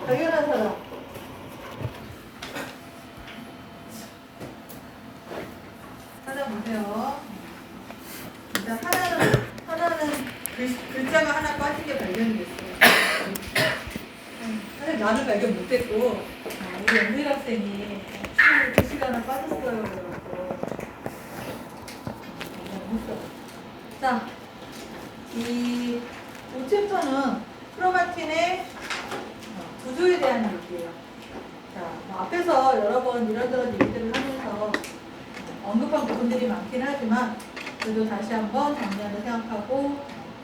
당연한 사람. 찾아보세요. 일단 하나는 글자가 하나 빠지게 발견이 됐어요. 사실 나는 발견 못했고, 우리 연일 학생이 글씨가 하나 빠졌어요. 그래갖고. 자, 이 5챕터는 크로마틴의 구조에 대한 얘기예요. 자, 앞에서 여러 번 이런저런 얘기들을 하면서 언급한 부분들이 많긴 하지만 그래도 다시 한번 정리하는 생각하고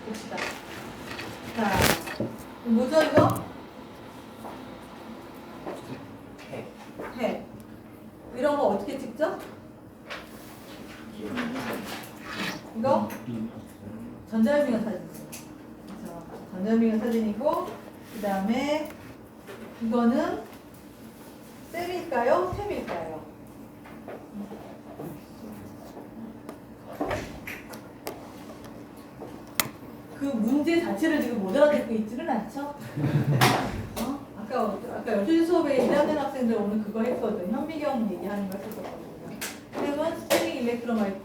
봅시다. 자, 뭐죠 이거? 해. 이런 거 어떻게 찍죠? 이거? 전자현미경 사진이죠. 그래서 전자현미경 사진이고, 그 다음에 이거는 셀일까요? 템일까요? 그 문제 자체를 지금 못 알아듣고 있지는 않죠? 아까 12시 수업에 1학년 학생들 오늘 그거 했거든. 현미경 얘기하는 거 했었거든요. 템은 스캐닝 일렉트론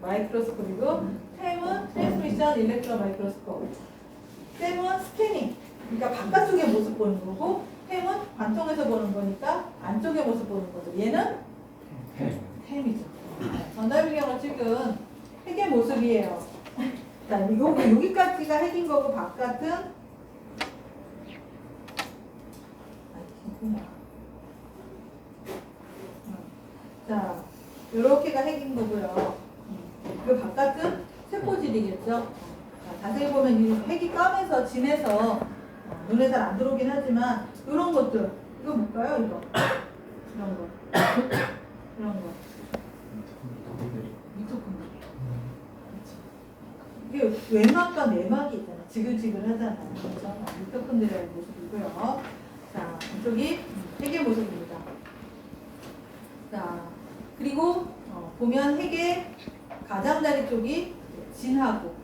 마이크로스코프이고, 템은 트랜스미션 일렉트론 마이크로스코프. 템은 스캐닝, 그러니까 바깥쪽의 모습 보는 거고, 템은 관통에서 보는 거니까 안쪽의 모습 보는 거죠. 얘는 템이죠. 전자현미경을 찍은 핵의 모습이에요. 자, 여기까지가 핵인 거고, 바깥은 자, 요렇게가 핵인 거고요. 그 바깥은 세포질이겠죠. 자, 자세히 보면 이 핵이 까매서 진해서 눈에 잘 안 들어오긴 하지만 이런 것들, 이거 뭘까요? 이거 이런 거 이런 거 미토콘드리아. 이게 외막과 내막이 있잖아요. 지글지글 하잖아요. 그렇죠? 미토콘드리아의 모습이고요. 자, 이쪽이 핵의 모습입니다. 자, 그리고 보면 핵의 가장자리 쪽이 진하고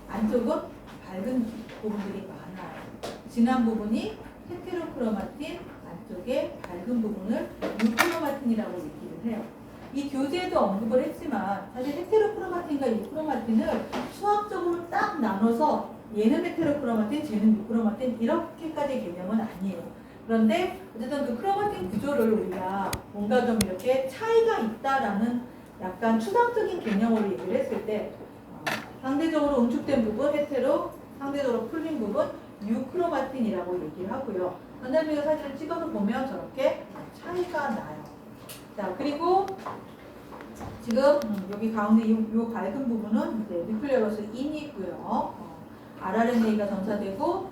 안쪽은 밝은 부분들이 많아요. 진한 부분이 헤테로크로마틴, 안쪽에 밝은 부분을 유크로마틴이라고 얘기를 해요. 이 교재에도 언급을 했지만 사실 헤테로크로마틴과 유크로마틴을 수학적으로 딱 나눠서 얘는 헤테로크로마틴, 쟤는 유크로마틴 이렇게까지 개념은 아니에요. 그런데 어쨌든 그 크로마틴 구조를 우리가 뭔가 좀 이렇게 차이가 있다라는 약간 추상적인 개념으로 얘기를 했을 때 상대적으로 응축된 부분 헤테로, 상대적으로 풀린 부분 유크로마틴이라고 얘기를 하고요. 전자현미경 사진을 찍어서 보면 저렇게 차이가 나요. 자, 그리고 지금 여기 가운데 이 밝은 부분은 이제 뉴클레어스 인이 있고요. RNA가 전사되고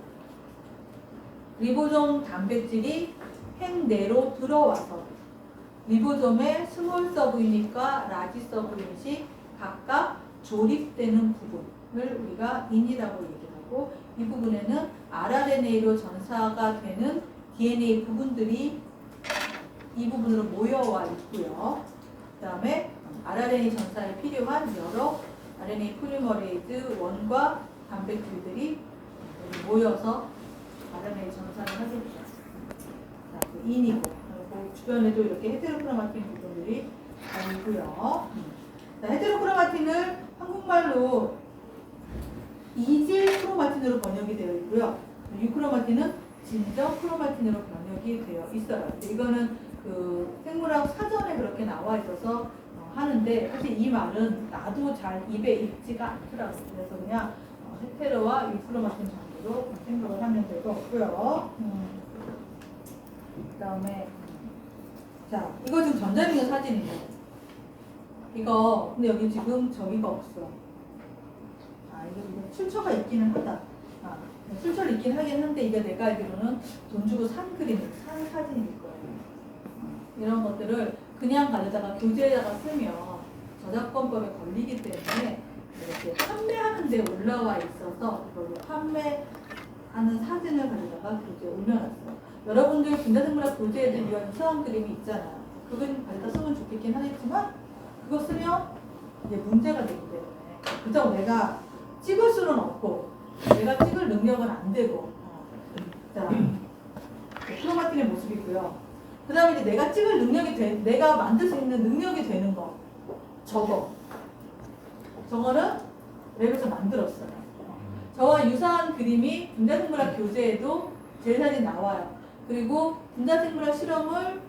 리보솜 단백질이 핵 내로 들어와서 리보솜의 스몰 서브유닛과 라지 서브유닛이 각각 조립되는 부분을 우리가 인이라고 얘기하고, 이 부분에는 rRNA로 전사가 되는 DNA 부분들이 이 부분으로 모여와 있고요. 그 다음에 rRNA 전사에 필요한 여러 RNA 폴리머레이즈 원과 단백질들이 모여서 RNA 전사를 하게 됩니다. 자, 그 인이고, 그리고 주변에도 이렇게 헤테로크로마틴 부분들이 있고요. 자, 헤테로크로마틴을 한국말로 이질 크로마틴으로 번역이 되어 있고요. 유크로마틴은 진정 크로마틴으로 번역이 되어 있어요. 이거는 그 생물학 사전에 그렇게 나와 있어서 하는데 사실 이 말은 나도 잘 입에 익지가 않더라고요. 그래서 그냥 헤테로와 유크로마틴 정도로 생각을 하면 될 것 같고요. 그 다음에 자, 이거 지금 전자현미경 사진이에요. 이거 근데 여기 지금 저기가 없어. 이거 출처가 있기는 하다. 출처를 있긴 하긴 한데 이게 내가 알기로는 돈 주고 산 그림, 산 사진일 거예요. 이런 것들을 그냥 가져다가 교재에다가 쓰면 저작권법에 걸리기 때문에 이렇게 판매하는 데 올라와 있어서 이걸로 판매하는 사진을 가져다가 교재에 올려놨어요. 여러분들 분자생물학 교재에도 이런 수학 그림이 있잖아요. 그건 가져다 쓰면 좋겠긴 하겠지만 그거 쓰면 이제 문제가 되기 때문에 그렇다고 내가 찍을 수는 없고 내가 찍을 능력은 안 되고 자, 크로마틴의 모습이고요. 그 다음에 이제 내가 찍을 능력이 내가 만들 수 있는 능력이 되는 거. 저거는 랩에서 만들었어요. 저와 유사한 그림이 분자생물학 교재에도 제 사진 나와요. 그리고 분자생물학 실험을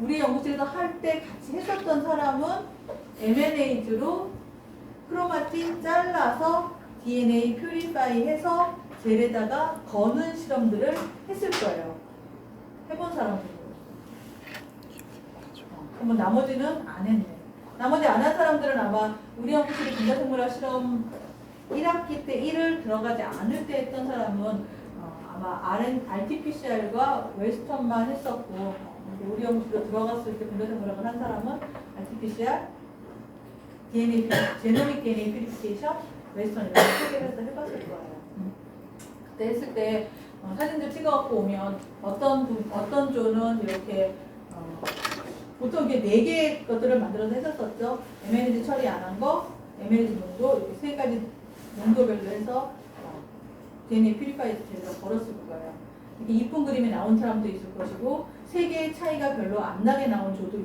우리 연구실에서 할 때 같이 했었던 사람은 M&A즈로 크로마틴 잘라서 DNA 퓨리파이 해서 젤에다가 거는 실험들을 했을 거예요. 해본 사람들은. 그러면 나머지는 안 했네. 나머지 안 한 사람들은 아마 우리 연구실에 분자생물학 실험 1학기 때 1을 들어가지 않을 때 했던 사람은 아마 RT-PCR과 웨스턴만 했었고 우리 연구실로 들어갔을 때 분자생물학을 한 사람은 RT-PCR, DNA, 제노믹 DNA 퓨리피케이션, 웨스턴 이런 세 개를 해서 해봤을 거예요. 그때 했을 때 사진들 찍어갖고 오면 어떤 조는 이렇게 보통 이게 4개의 것들을 만들어서 했었었죠. MNZ 처리 안 한 거, MNZ 농도 이렇게 3가지 농도별로 해서 DNA 퓨리파이드 제대로 걸었을 거예요. 이렇게 이쁜 그림이 나온 사람도 있을 것이고 3개의 차이가 별로 안 나게 나온 조도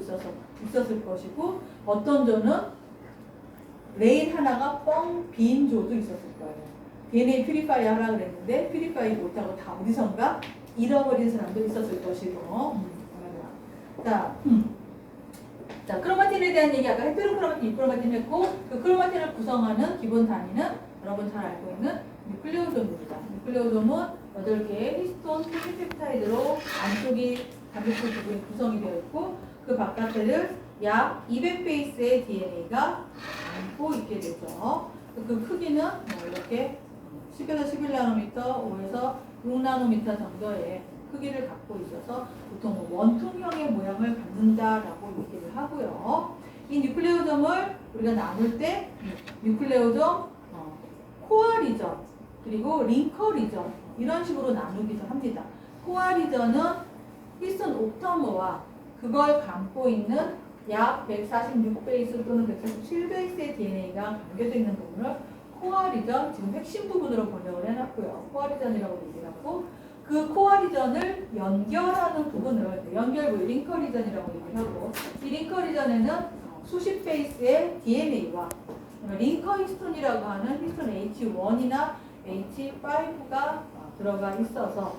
있었을 것이고 어떤 조는 레인 하나가 뻥 빈 조도 있었을 거예요. DNA 퓨리파이 하라고 그랬는데 퓨리파이 못하고 다 어디선가 잃어버린 사람도 있었을 것이고 자, 크로마틴에 대한 얘기 아까 헤테로크로마틴, 이크로마틴 했고 그 크로마틴을 구성하는 기본 단위는 여러분 잘 알고 있는 뉴클레오솜입니다. 뉴클레오솜은 8개의 히스톤 폴리펩타이드로 안쪽이 단백질 부분이 구성이 되어 있고 그 바깥에를 약 200베이스의 DNA가 안고 있게 되죠. 그 크기는 이렇게 10에서 11나노미터, 5에서 6나노미터 정도의 크기를 갖고 있어서 보통 원통형의 모양을 갖는다라고 얘기를 하고요. 이 뉴클레오점을 우리가 나눌 때 뉴클레오점, 코어 리전, 그리고 링커 리전 이런 식으로 나누기도 합니다. 코어 리전은 히스톤 옥타머와 그걸 감고 있는 약 146베이스 또는 147베이스의 DNA가 감겨져 있는 부분을 코어 리전, 지금 핵심 부분으로 번역을 해놨고요. 코어 리전이라고 얘기를 하고 그 코어 리전을 연결하는 부분을 링커 리전이라고 얘기를 하고 이 링커 리전에는 수십 베이스의 DNA와 링커 히스톤이라고 하는 히스톤 H1이나 H5가 들어가 있어서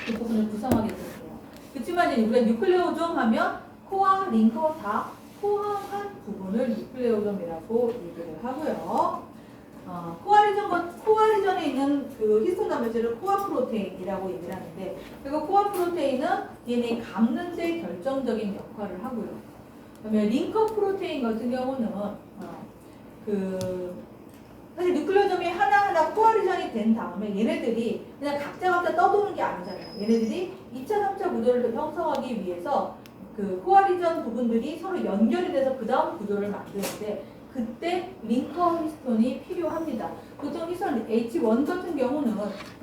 그 부분을 구성하게 되고요. 그렇지만 이제 우리가 뉴클레오점 하면 코어, 링커 다 포함한 부분을 뉴클레오점이라고 얘기를 하고요. 코어 리전에 있는 그 히스톤 단백질을 코어 프로테인이라고 얘기를 하는데 그리고 코어 프로테인은 DNA 감는 데 결정적인 역할을 하고요. 그다음에 링커 프로테인 같은 경우는 사실 뉴클레오점이 하나하나 코어 리전이 된 다음에 얘네들이 그냥 각자 떠도는 게 아니잖아요. 얘네들이 2차, 3차 구조를 형성하기 위해서 그 코어 리전 부분들이 서로 연결이 돼서 그 다음 구조를 만드는데 그때 링커 히스톤이 필요합니다. 보통 히스톤 H1 같은 경우는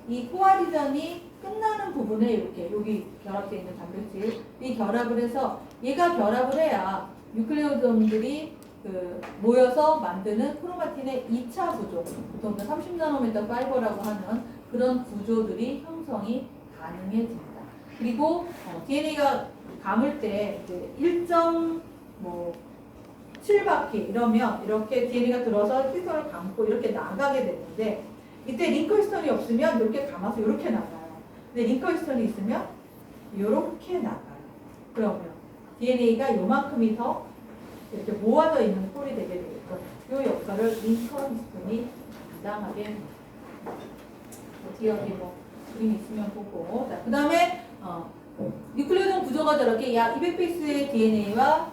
이 코어 리전이 끝나는 부분에 이렇게 여기 결합되어 있는 단백질 이 결합을 해서 얘가 결합을 해야 뉴클레오점들이 모여서 만드는 크로마틴의 2차 구조, 보통 30나노미터 파이버라고 하는 그런 구조들이 형성이 가능해집니다. 그리고 DNA가 감을 때 이제 1.7바퀴 이러면 이렇게 DNA가 들어서 히스톤을 감고 이렇게 나가게 되는데 이때 링커 히스톤이 없으면 이렇게 감아서 이렇게 나가요. 근데 링커 히스톤이 있으면 이렇게 나가요. 그러면 DNA가 요만큼이 더 이렇게 모아져 있는 폴이 되게 되겠죠. 이 역할을 링커 히스톤이 담당하게 됩니다. 어떻게 여기 그림이 있으면 보고 그 다음에 뉴클레오점 구조가 저렇게 약 200베이스의 DNA와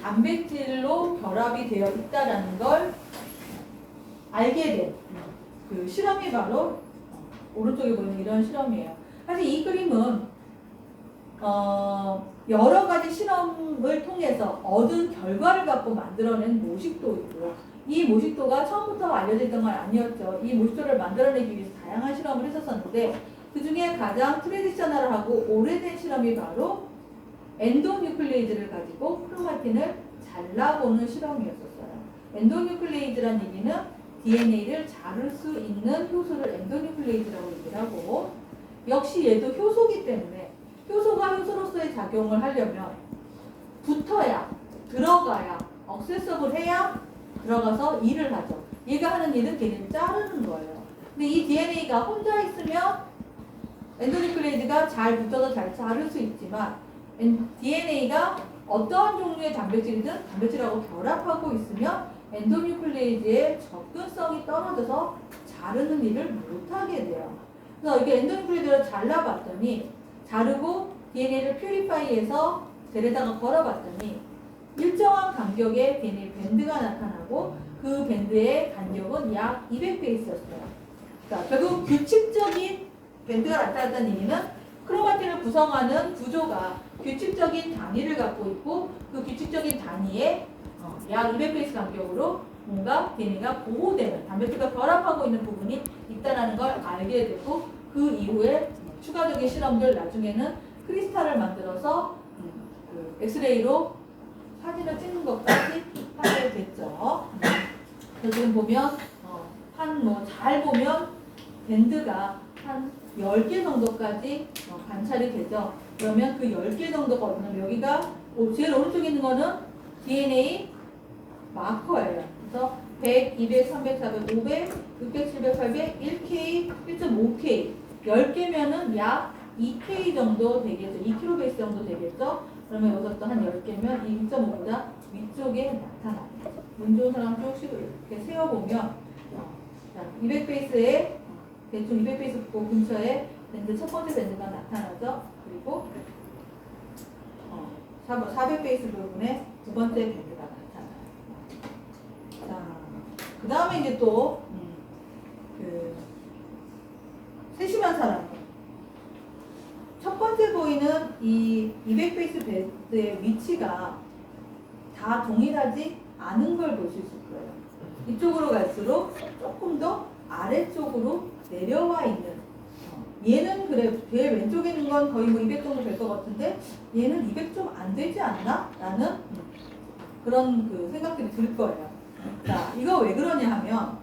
단백질로 결합이 되어 있다는 걸 알게 된 그 실험이 바로 오른쪽에 보이는 이런 실험이에요. 사실 이 그림은 여러 가지 실험을 통해서 얻은 결과를 갖고 만들어낸 모식도이고요. 이 모식도가 처음부터 알려져 있던 건 아니었죠. 이 모식도를 만들어내기 위해서 다양한 실험을 했었는데 그 중에 가장 트레디셔널하고 오래된 실험이 바로 엔도뉴클레이즈를 가지고 크로마틴을 잘라보는 실험이었었어요. 엔도뉴클레이즈란 얘기는 DNA를 자를 수 있는 효소를 엔도뉴클레이즈라고 얘기를 하고 역시 얘도 효소기 때문에 효소가 효소로서의 작용을 하려면 붙어야, 들어가야, 억세서블 해야 들어가서 일을 하죠. 얘가 하는 일은 걔를 자르는 거예요. 근데 이 DNA가 혼자 있으면 엔도뉴클레이드가 잘 붙어서 잘 자를 수 있지만 DNA가 어떠한 종류의 단백질이든 단백질하고 결합하고 있으면 엔도뉴클레이드의 접근성이 떨어져서 자르는 일을 못하게 돼요. 그래서 이게 엔도뉴클레이드를 잘라봤더니 자르고 DNA를 퓨리파이해서 젤에다가 걸어봤더니 일정한 간격의 DNA 밴드가 나타나고 그 밴드의 간격은 약 200베이스였어요. 자, 결국 규칙적인 밴드가 나타났다는 얘기는 크로마틴을 구성하는 구조가 규칙적인 단위를 갖고 있고 그 규칙적인 단위에 약 200베이스 간격으로 뭔가 DNA가 보호되는 단백질과 결합하고 있는 부분이 있다는 걸 알게 되고 그 이후에 추가적인 실험들 나중에는 크리스탈을 만들어서 그 엑스레이로 사진을 찍는 것까지 하게 됐죠. 그래서 지금 보면 잘 보면 밴드가 한 10개 정도까지 관찰이 되죠. 그러면 그 10개 정도가 어디냐면 여기가 제일 오른쪽에 있는 거는 DNA 마커예요. 그래서 100, 200, 300, 400, 500, 600, 700, 800, 1K, 1.5K 10개면은 약 2K 정도 되겠죠. 2kbase 정도 되겠죠. 그러면 여기서 또 한 10개면 이 2.5보다 위쪽에 나타나요. 운 좋은 사람 쭉씩 이렇게 세워보면 200베이스에 대충 200베이스 근처에 밴드 첫 번째 밴드가 나타나죠. 그리고 400베이스 부분에 두 번째 밴드가 나타나요. 자, 그 다음에 이제 또 세심한 사람. 첫 번째 보이는 이 200베이스 밴드의 위치가 다 동일하지 않은 걸 보실 수 있어요. 이쪽으로 갈수록 조금 더 아래쪽으로 내려와 있는 얘는 그래 제일 왼쪽에 있는 건 거의 뭐 200 정도 될 것 같은데 얘는 200 좀 안 되지 않나? 라는 그런 그 생각들이 들 거예요. 자, 이거 왜 그러냐 하면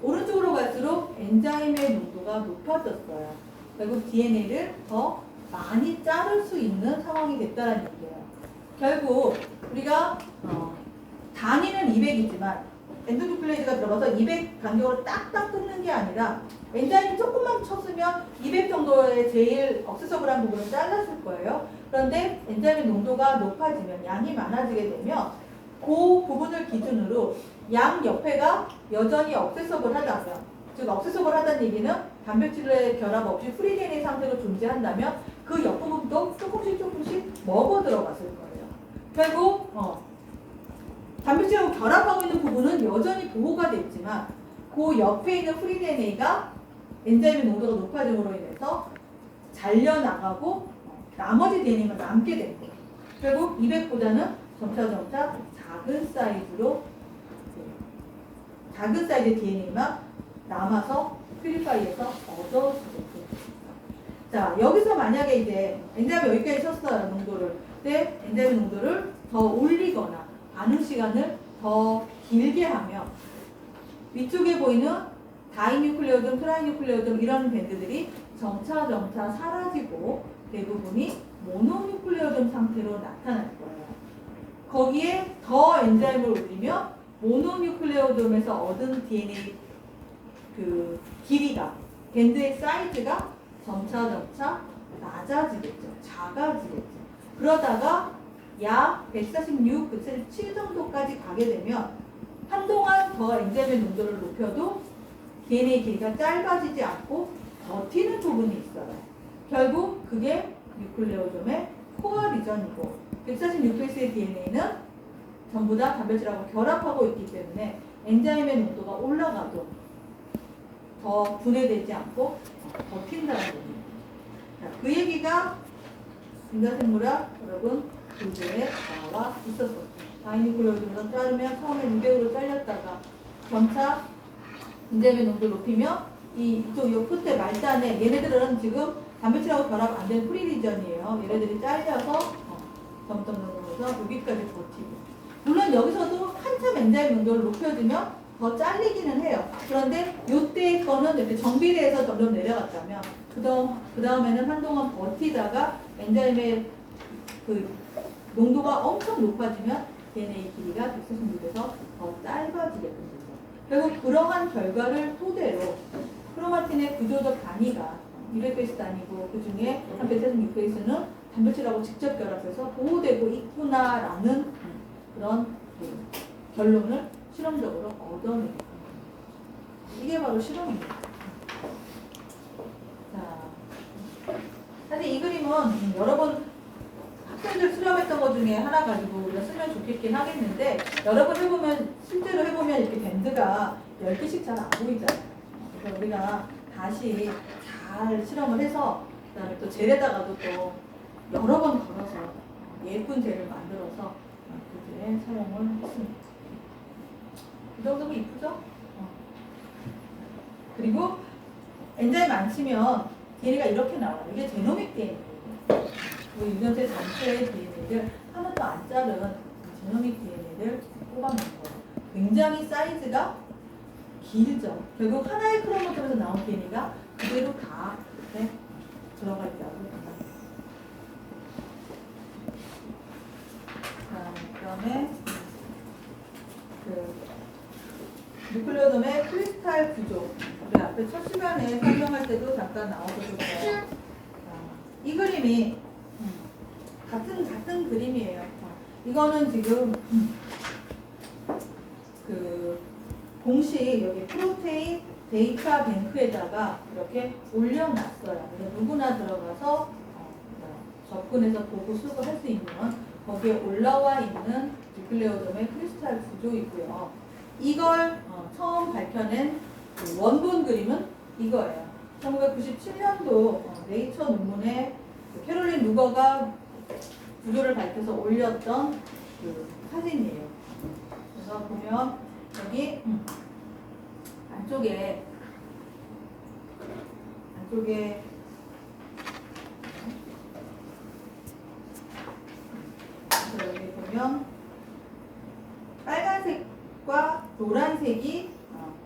오른쪽으로 갈수록 엔자임의 농도가 높아졌어요. 결국 DNA를 더 많이 자를 수 있는 상황이 됐다는 얘기예요. 결국 우리가 단위는 200이지만 엔도뉴클레이드가 들어가서 200 간격으로 딱딱 끊는 게 아니라 엔자임이 조금만 쳤으면 200 정도의 제일 억세서블한 부분을 잘랐을 거예요. 그런데 엔자임의 농도가 높아지면 양이 많아지게 되면 그 부분을 기준으로 양 옆에가 여전히 억세서블하다면 즉 억세서블하다는 얘기는 단백질의 결합 없이 프리 DNA 상태로 존재한다면 그 옆부분도 조금씩 먹어 들어갔을 거예요. 결국 단백질하고 결합하고 있는 부분은 여전히 보호가 됐지만 그 옆에 있는 프리 DNA가 엔자임의 농도가 높아짐으로 인해서 잘려나가고 나머지 DNA만 남게 된 거예요. 결국 200보다는 점차 작은 사이즈의 DNA만 남아서 퓨리파이에서 얻어지게. 자, 여기서 만약에 이제 엔자임이 여기까지 쳤어요, 농도를. 근데 엔자임의 농도를 더 올리거나 반응 시간을 더 길게 하면 위쪽에 보이는 다이뉴클레오즘, 트라이뉴클레오즘 이런 밴드들이 점차 사라지고 대부분이 모노뉴클레오즘 상태로 나타날 거예요. 거기에 더 엔자임을 올리면 모노뉴클레오즘에서 얻은 DNA 그 길이가 밴드의 사이즈가 점차 낮아지겠죠. 작아지겠죠. 그러다가 약 146, 147 정도까지 가게 되면 한동안 더 엔자임의 농도를 높여도 DNA 길이가 짧아지지 않고 버티는 부분이 있어요. 결국 그게 뉴클레오즘의 코어 리전이고 146베이스의 DNA는 전부 다 단백질하고 결합하고 있기 때문에 엔자임의 농도가 올라가도 더 분해되지 않고 버틴다는 겁니다. 그 얘기가 인자생물학 여러분 교재에 나와 있었었죠. 다이니클레오즘으로 자르면 처음에 200으로 잘렸다가 점차 엔자임의 농도를 높이면 이쪽 요 끝에 말단에 얘네들은 지금 단백질하고 결합 안 된 프리리전이에요. 얘네들이 잘려서 점점 여기까지 버티고 물론 여기서도 한참 엔자임 농도를 높여주면 더 잘리기는 해요. 그런데 요때 거는 이렇게 정비례에서 점점 내려갔다면 그 다음에는 한동안 버티다가 엔자임의 그 농도가 엄청 높아지면 DNA 길이가 146에서 더 짧아지게 됩니다. 결국 그러한 결과를 토대로 크로마틴의 구조적 단위가 200베이스 단위고 그 중에 한 146베이스는 단백질하고 직접 결합해서 보호되고 있구나라는 그런 결론을 실험적으로 얻어내는 겁니다. 이게 바로 실험입니다. 자, 사실 이 그림은 여러 번 학생들 수렴했던 것 중에 하나 가지고 우리가 쓰면 좋겠긴 하겠는데 여러 번 해보면 실제로 해보면 이렇게 밴드가 10개씩 잘 안 보이잖아요. 그래서 우리가 다시 잘 실험을 해서 그다음에 또 젤에다가도 또 여러 번 걸어서 예쁜 젤을 만들어서 그 젤에 사용을 했습니다. 이 정도면 이쁘죠? 그리고 엔자임 안 치면 DNA가 이렇게 나와요. 이게 제노믹 DNA예요. 유전체 전체의 DNA를 하나도 안 자른 제노믹 DNA를 뽑아낸 거예요. 굉장히 사이즈가 길죠. 결국 하나의 크로모솜에서 나온 DNA가 그대로 다 이렇게 들어가 있다고 합니다. 그다음에 뉴클레오돔의 크리스탈 구조. 우리 앞에 첫 시간에 설명할 때도 잠깐 나오셨어요. 이 그림이 같은 그림이에요. 이거는 지금 그 공식 여기 프로테인 데이터 뱅크에다가 이렇게 올려놨어요. 그래서 누구나 들어가서 접근해서 보고 수급할 수 있는 거기에 올라와 있는 뉴클레오돔의 크리스탈 구조이고요. 이걸 처음 밝혀낸 그 원본 그림은 이거예요. 1997년도 네이처 논문에 캐롤린 루거가 구조를 밝혀서 올렸던 그 사진이에요. 그래서 보면 여기 안쪽에 여기 보면 빨간색과 노란색이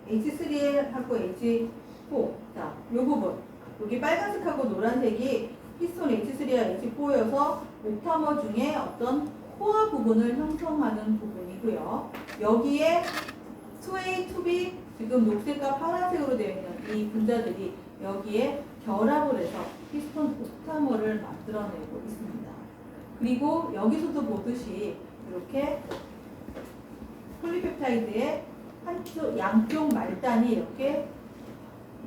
H3하고 H4. 자, 이 부분. 여기 빨간색하고 노란색이 히스톤 H3와 H4여서 옥타머 중에 어떤 코어 부분을 형성하는 부분이고요. 여기에 2A, 2B, 지금 녹색과 파란색으로 되어 있는 이 분자들이 여기에 결합을 해서 히스톤 옥타머를 만들어내고 있습니다. 그리고 여기서도 보듯이 이렇게 폴리펩타이드의 양쪽 말단이 이렇게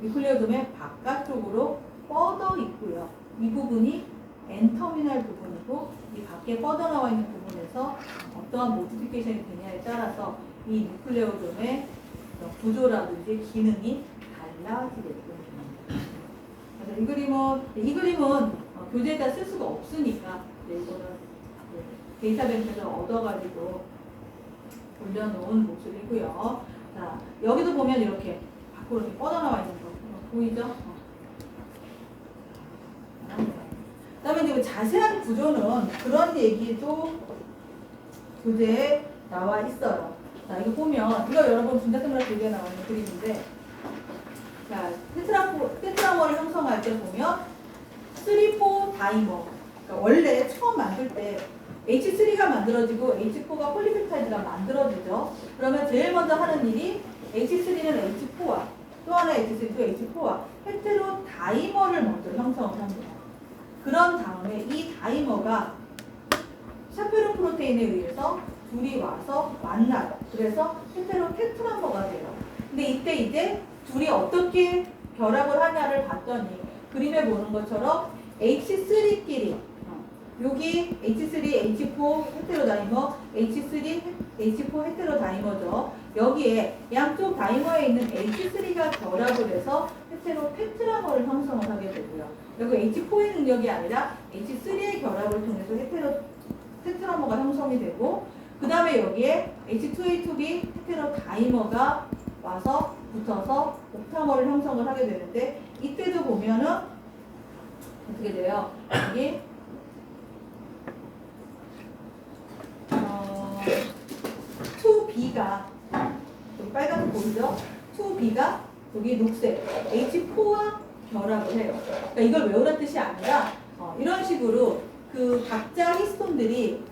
뉴클레오돔의 바깥쪽으로 뻗어 있고요. 이 부분이 N터미널 부분이고 이 밖에 뻗어나와 있는 부분에서 어떠한 모디피케이션이 되냐에 따라서 이 뉴클레오돔의 구조라든지 기능이 달라지게끔 됩니다. 그래서 이 그림은 교재에다 쓸 수가 없으니까 이거는 데이터뱅크에서 얻어가지고 올려놓은 모습이고요. 자, 여기도 보면 이렇게 밖으로 이렇게 뻗어나와 있는 거 보이죠? 그 다음에 이제 자세한 구조는 그런 얘기도 교재에 나와 있어요. 자, 이거 보면, 이거 여러분 분자생물학 교재에 나오는 그림인데, 자, 테트라머를 형성할 때 보면, 3,4 다이머. 그러니까 원래 처음 만들 때 H3가 만들어지고 H4가 폴리펩타이드가 만들어지죠. 그러면 제일 먼저 하는 일이 H3는 H4와 또 하나 H3, 또 H4와 헤테로 다이머를 먼저 형성을 합니다. 그런 다음에 이 다이머가 샤페론 프로테인에 의해서 둘이 와서 만나요. 그래서 헤테로 테트라머가 돼요. 근데 이때 이제 둘이 어떻게 결합을 하냐를 봤더니 그림에 보는 것처럼 H3끼리 여기 H3, H4 헤테로다이머, H3, H4 헤테로다이머죠. 여기에 양쪽 다이머에 있는 H3가 결합을 해서 헤테로 테트라머를 형성을 하게 되고요. 그리고 H4의 능력이 아니라 H3의 결합을 통해서 헤테로 테트라머가 형성이 되고 그 다음에 여기에 H2A2B 헤테로다이머가 와서 붙어서 옥타머를 형성을 하게 되는데 이때도 보면은 어떻게 돼요? 여기 2B가 여기 빨간색 보이죠? 그죠? 2B가 여기 녹색 H4와 결합을 해요. 그러니까 이걸 외우란 뜻이 아니라 이런 식으로 그 각자 히스톤들이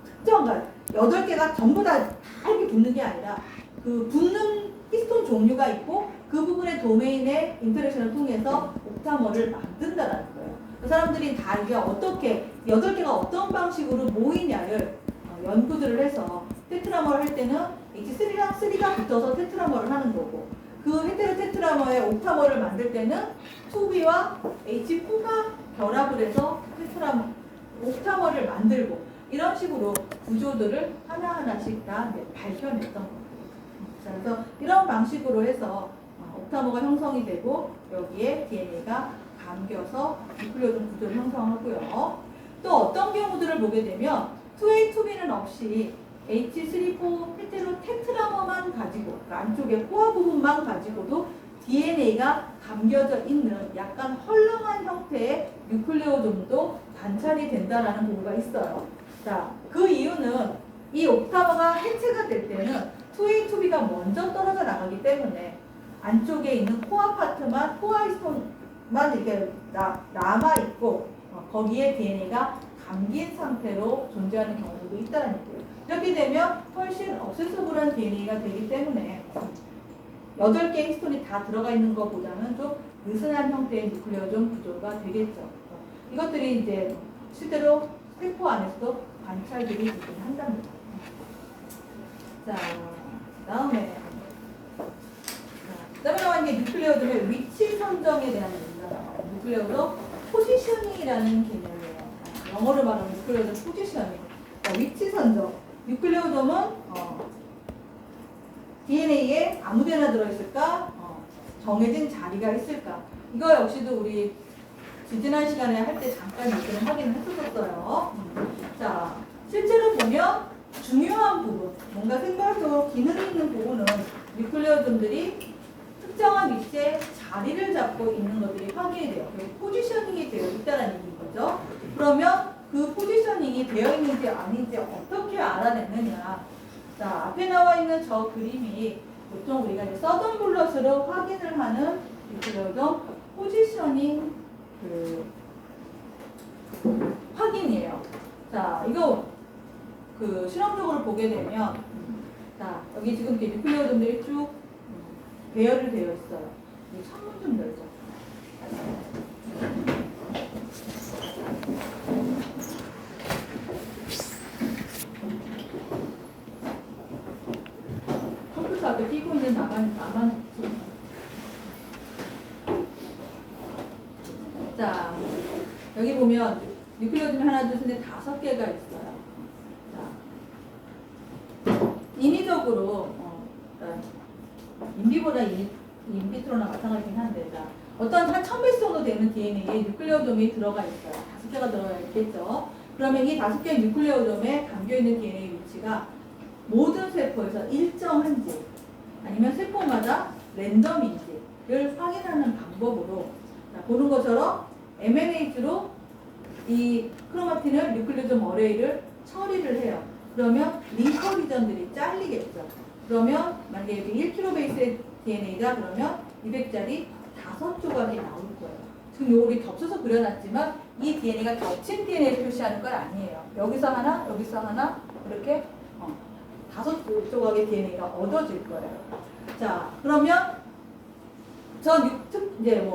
특정 8개가 전부 다 이렇게 붙는 게 아니라 그 붙는 히스톤 종류가 있고 그 부분의 도메인의 인터랙션을 통해서 옥타머를 만든다라는 거예요. 그 사람들이 다 이게 어떻게 8개가 어떤 방식으로 모이냐를 연구들을 해서 테트라머를 할 때는 H3랑 3가 붙어서 테트라머를 하는 거고 그 헤테로 테트라머의 옥타머를 만들 때는 2B와 H4가 결합을 해서 옥타머를 만들고 이런 식으로 구조들을 하나하나씩 다 밝혀냈던 거예요. 그래서 이런 방식으로 해서 옥타머가 형성이 되고 여기에 DNA가 감겨서 뉴클레오존 구조를 형성하고요. 또 어떤 경우들을 보게 되면 2A, 2B는 없이 H3, 4 헤테로 테트라머만 가지고 그 안쪽에 코어 부분만 가지고도 DNA가 감겨져 있는 약간 헐렁한 형태의 뉴클레오존도 관찰이 된다라는 보고가 있어요. 자, 그 이유는 이 옥타머가 해체가 될 때는 2A, 2B가 먼저 떨어져 나가기 때문에 안쪽에 있는 코어 파트만, 코어 히스톤만 이렇게 남아있고 거기에 DNA가 감긴 상태로 존재하는 경우도 있다는 얘기예요. 이렇게 되면 훨씬 억세서블한 DNA가 되기 때문에 8개의 히스톤이 다 들어가 있는 것보다는 좀 느슨한 형태의 뉴클레오존 구조가 되겠죠. 이것들이 이제 실제로 세포 안에서도 관찰들이 되긴 한답니다. 자, 그다음에 나와 있는 뉴클레오존의 위치 선정에 대한 얘기가 나와요. 뉴클레오존 포지셔닝이라는 개념이에요. 영어로 말하면 뉴클레오존 포지셔닝. 위치 선정. 뉴클레오존은 DNA에 아무데나 들어있을까? 정해진 자리가 있을까? 이거 역시도 우리 지난 시간에 할 때 잠깐 얘기를 하긴 했었어요. 자, 실제로 보면 중요한 부분, 뭔가 생물학적으로 기능이 있는 부분은 뉴클레오존들이 특정한 위치에 자리를 잡고 있는 것들이 확인이 돼요. 포지셔닝이 되어 있다는 얘기인 거죠. 그러면 그 포지셔닝이 되어 있는지 아닌지 어떻게 알아냈느냐. 자, 앞에 나와 있는 저 그림이 보통 우리가 이제 서던 블럿으로 확인을 하는 뉴클레오존 포지셔닝 확인이에요. 자, 이거 실험적으로 보게 되면 자, 여기 지금 이렇게 뉴클레오존들이 쭉 배열이 되어 있어요. 이 창문 좀 열자. 컴퓨터 앞에 끼고 있는 나만 자, 여기 보면 뉴클레오존이 하나, 둘, 셋, 넷, 5개가 있어요. 자, 인위적으로 인비보다 인비트로나 마찬가지긴 한데, 자, 어떤 한 1000배 정도 되는 DNA에 뉴클레오돔이 들어가 있어요. 5개가 들어가 있겠죠. 그러면 이 5개의 뉴클레오돔에 담겨있는 DNA 위치가 모든 세포에서 일정한지 아니면 세포마다 랜덤인지를 확인하는 방법으로 보는 것처럼 MNAG로 이 크로마틴을 뉴클레오돔 어레이를 처리를 해요. 그러면 링커 리전들이 잘리겠죠. 그러면 만약에 여기 1kb의 DNA가 그러면 200짜리 5조각이 나올 거예요. 지금 요리 겹쳐서 그려놨지만 이 DNA가 겹친 DNA를 표시하는 건 아니에요. 여기서 하나, 여기서 하나 이렇게 5조각의 DNA가 얻어질 거예요. 자, 그러면 이제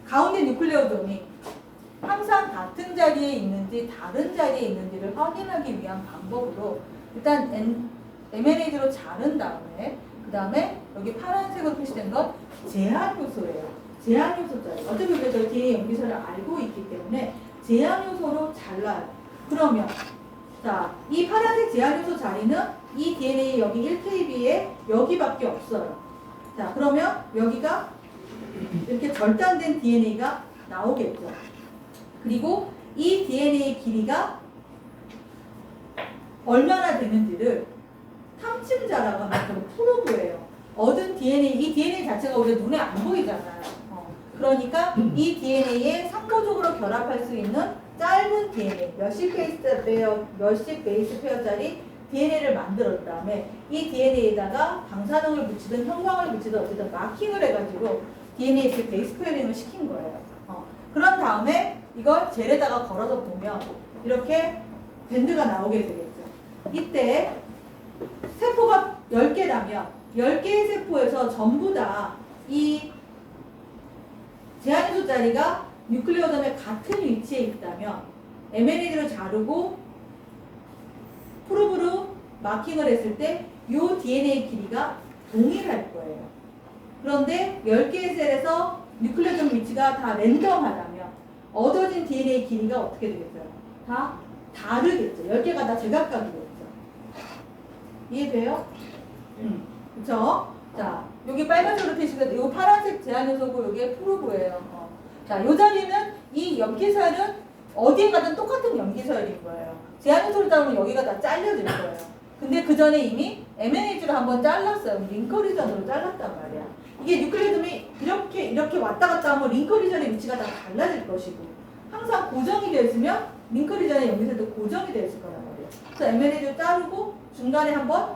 가운데 뉴클레오돔이 항상 같은 자리에 있는지 다른 자리에 있는지를 확인하기 위한 방법으로 일단 MNAG로 자른 다음에 그 다음에 여기 파란색으로 표시된 건 제한 요소예요. 제한 요소 자리. 어차피 우리가 저희 DNA 연기설을 알고 있기 때문에 제한 요소로 잘라요. 그러면 자, 이 파란색 제한 요소 자리는 이 DNA 여기 1kb에 여기밖에 없어요. 자, 그러면 여기가 이렇게 절단된 DNA가 나오겠죠. 그리고 이 DNA 길이가 얼마나 되는지를 탐침자라고 하면 프로브예요. 얻은 DNA, 이 DNA 자체가 우리 눈에 안 보이잖아요. 그러니까 이 DNA에 상호적으로 결합할 수 있는 짧은 DNA, 몇십 베이스 페어짜리 DNA를 만들었 다음에 이 DNA에다가 방사능을 붙이든 형광을 붙이든 어쨌든 마킹을 해가지고 DNA 그 베이스 페어링을 시킨 거예요. 그런 다음에 이걸 젤에다가 걸어서 보면 이렇게 밴드가 나오게 되겠죠. 이때 세포가 10개라면 10개의 세포에서 전부 다 이 제한유소 자리가 뉴클레오점의 같은 위치에 있다면 mRNA를 자르고 프로브로 마킹을 했을 때 이 DNA 길이가 동일할 거예요. 그런데 10개의 셀에서 뉴클레오점 위치가 다 랜덤하다면 얻어진 DNA 길이가 어떻게 되겠어요? 다 다르겠죠. 10개가 다 제각각이겠죠. 이해돼요? 그쵸? 자, 여기 빨간색으로 표시가, 요 파란색 제한요소고 요게 프로브예요. 자, 요 자리는 이 염기서열은 어디에 가든 똑같은 염기서열인 거예요. 제한요소를 따르면 여기가 다 잘려질 거예요. 근데 그 전에 이미 MNAG를 한번 잘랐어요. 링커리전으로 잘랐단 말이야. 이게 뉴클레오즘이 이렇게 왔다 갔다 하면 링커리전의 위치가 다 달라질 것이고 항상 고정이 되어 있으면 링커리전의 염기서열도 고정이 되어 있을 거란 말이에요. 그래서 MNAG를 자르고 중간에 한번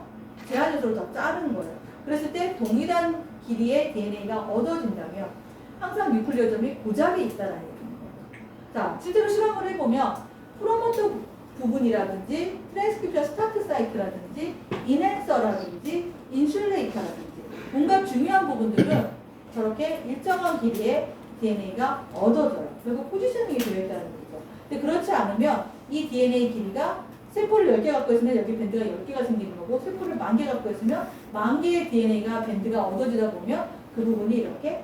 제한요소를 더 자르는 거예요. 그랬을 때 동일한 길이의 DNA가 얻어진다면 항상 뉴클레오점이 고잡이 있다는 얘기입니다. 자, 실제로 실험을 해보면 프로모터 부분이라든지 트랜스크립션 스타트 사이트라든지 인핸서라든지 인슐레이터라든지 뭔가 중요한 부분들은 저렇게 일정한 길이의 DNA가 얻어져요. 그리고 포지셔닝이 되어 있다는 거죠. 근데 그렇지 않으면 이 DNA 길이가 세포를 10개 갖고 있으면 여기 밴드가 10개가 생기는 거고 세포를 10개 갖고 있으면 10,000개의 DNA가 밴드가 얻어지다 보면 그 부분이 이렇게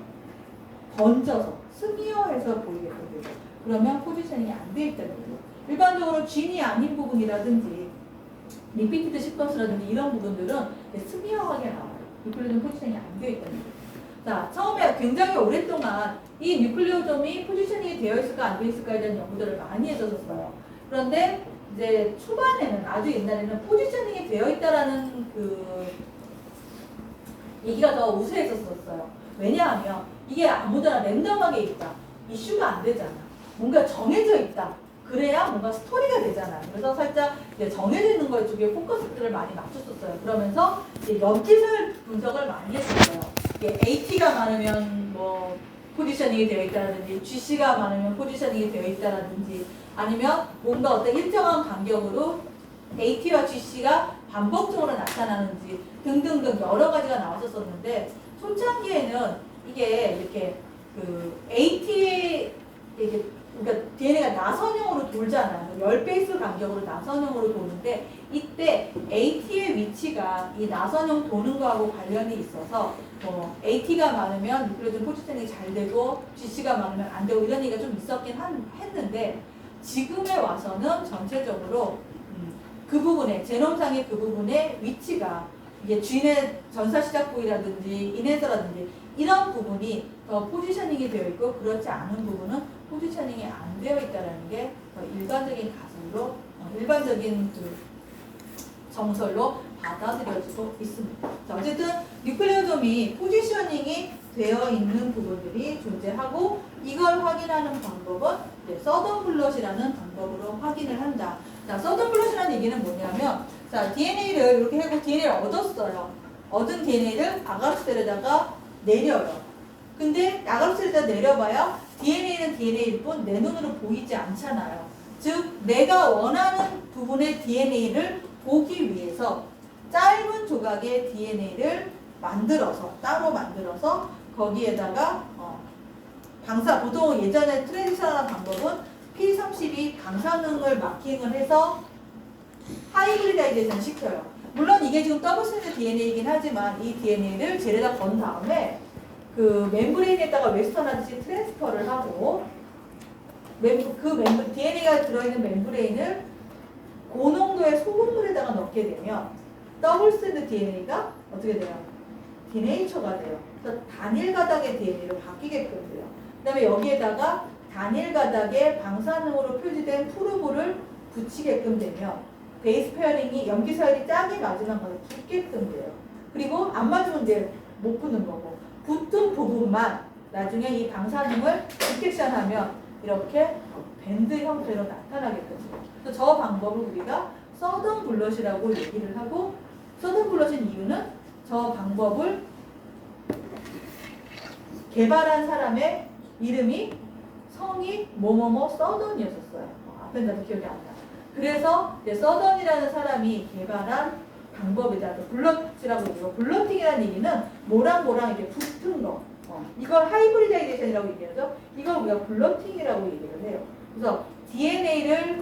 번져서 스미어해서 보이게 되죠. 그러면 포지셔닝이 안 돼 있다는 거죠. 일반적으로 진이 아닌 부분이라든지 리피티드 시퀀스라든지 이런 부분들은 스미어하게 나와요. 뉴클레오점 포지셔닝이 안 되어 있다는 거죠. 자, 처음에 굉장히 오랫동안 이 뉴클레오점이 포지셔닝이 되어 있을까 안 되어 있을까에 대한 연구들을 많이 해줬었어요. 그런데 이제 초반에는 아주 옛날에는 포지셔닝이 되어 있다라는 그 얘기가 더 우세했었어요. 왜냐하면 이게 아무데나 랜덤하게 있다. 이슈가 안 되잖아. 뭔가 정해져 있다. 그래야 뭔가 스토리가 되잖아. 그래서 살짝 이제 정해져 있는 거 쪽에 포커스를 많이 맞췄었어요. 그러면서 이제 엽기설 분석을 많이 했었어요. 이게 AT가 많으면 뭐 포지셔닝이 되어 있다라든지 GC가 많으면 포지셔닝이 되어 있다라든지 아니면 뭔가 어떤 일정한 간격으로 AT와 GC가 반복적으로 나타나는지 등등등 여러 가지가 나왔었는데 초창기에는 이게 이렇게 그 AT에 이게 그러니까 DNA가 나선형으로 돌잖아요. 10베이스 간격으로 나선형으로 도는데 이때 AT의 위치가 이 나선형 도는 거하고 관련이 있어서 뭐 AT가 많으면 뉴클레오점 포지셔닝이 잘 되고 GC가 많으면 안 되고 이런 얘기가 좀 있었긴 했는데 지금에 와서는 전체적으로 그 부분에 제놈상의 그 부분의 위치가 이게 쥐의 전사 시작 부위라든지 인해서라든지 이런 부분이 더 포지셔닝이 되어 있고 그렇지 않은 부분은 포지셔닝이 안 되어 있다는 게 더 일반적인 가설로 일반적인 그 정설로 받아들여지고 있습니다. 자, 어쨌든 뉴클레오점이 포지셔닝이 되어 있는 부분들이 존재하고 이걸 확인하는 방법은 서던 블럿이라는 방법으로 확인을 한다. 자, 서던 블럿이라는 얘기는 뭐냐면 자, DNA를 이렇게 하고 DNA를 얻었어요. 얻은 DNA를 아가르셀에다가 내려요. 근데 아가르셀에다 내려봐야 DNA는 DNA일 뿐 내 눈으로 보이지 않잖아요. 즉 내가 원하는 부분의 DNA를 보기 위해서 짧은 조각의 DNA를 따로 만들어서 거기에다가 보통 예전에 트레디셔널한 방법은 P32 방사능을 마킹을 해서 하이브리다이제이션 시켜요. 물론 이게 지금 더블 스탠드 DNA이긴 하지만 이 DNA를 젤에다 건 다음에 그 멤브레인에다가 웨스턴하듯이 트랜스퍼를 하고 DNA가 들어있는 멤브레인을 고농도의 소금물에다가 넣게 되면 더블 스탠드 DNA가 어떻게 돼요? 디네이처가 돼요. 그래서 단일 가닥의 DNA로 바뀌게끔 돼요. 그 다음에 여기에다가 단일 가닥의 방사능으로 표시된 프로브를 붙이게끔 되면 베이스 페어링이 염기서열이 짝이 맞으면 거의 붙게끔 돼요. 그리고 안 맞으면 이제 못 붙는 거고 붙은 부분만 나중에 이 방사능을 디텍션하면 이렇게 밴드 형태로 나타나게끔 돼요. 그래서 저 방법을 우리가 서던 블러시라고 얘기를 하고, 서던 블러시는 이유는 저 방법을 개발한 사람의 이름이 성이 뭐뭐뭐 서던이었었어요. 앞에 나도 기억이 안 나. 그래서 이제 서던이라는 사람이 개발한 방법이다. 블러치라고 얘기하고, 블러팅이라는 얘기는 뭐랑 뭐랑 이렇게 붙은 거. 이걸 하이브리다이제이션이라고 얘기하죠. 이걸 우리가 블러팅이라고 얘기를 해요. 그래서 DNA를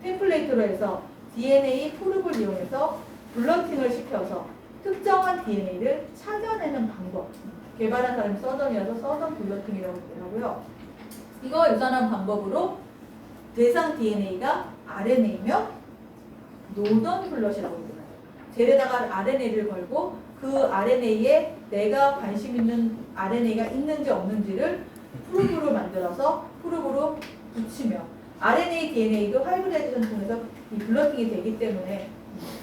템플레이트로 해서 DNA 프룹을 이용해서 블러팅을 시켜서 특정한 DNA를 찾아내는 방법. 개발한 사람이 서던이라서 서던 블러팅이라고 얘기를 하고요. 이거 유산한 방법으로 대상 DNA가 RNA며 노던 블러시라고 얘기를 해요. 젤에다가 RNA를 걸고 그 RNA에 내가 관심 있는 RNA가 있는지 없는지를 프로브로 만들어서 프로브로 붙이며 RNA, DNA도 하이브리다이제이션 통해서 이 블러팅이 되기 때문에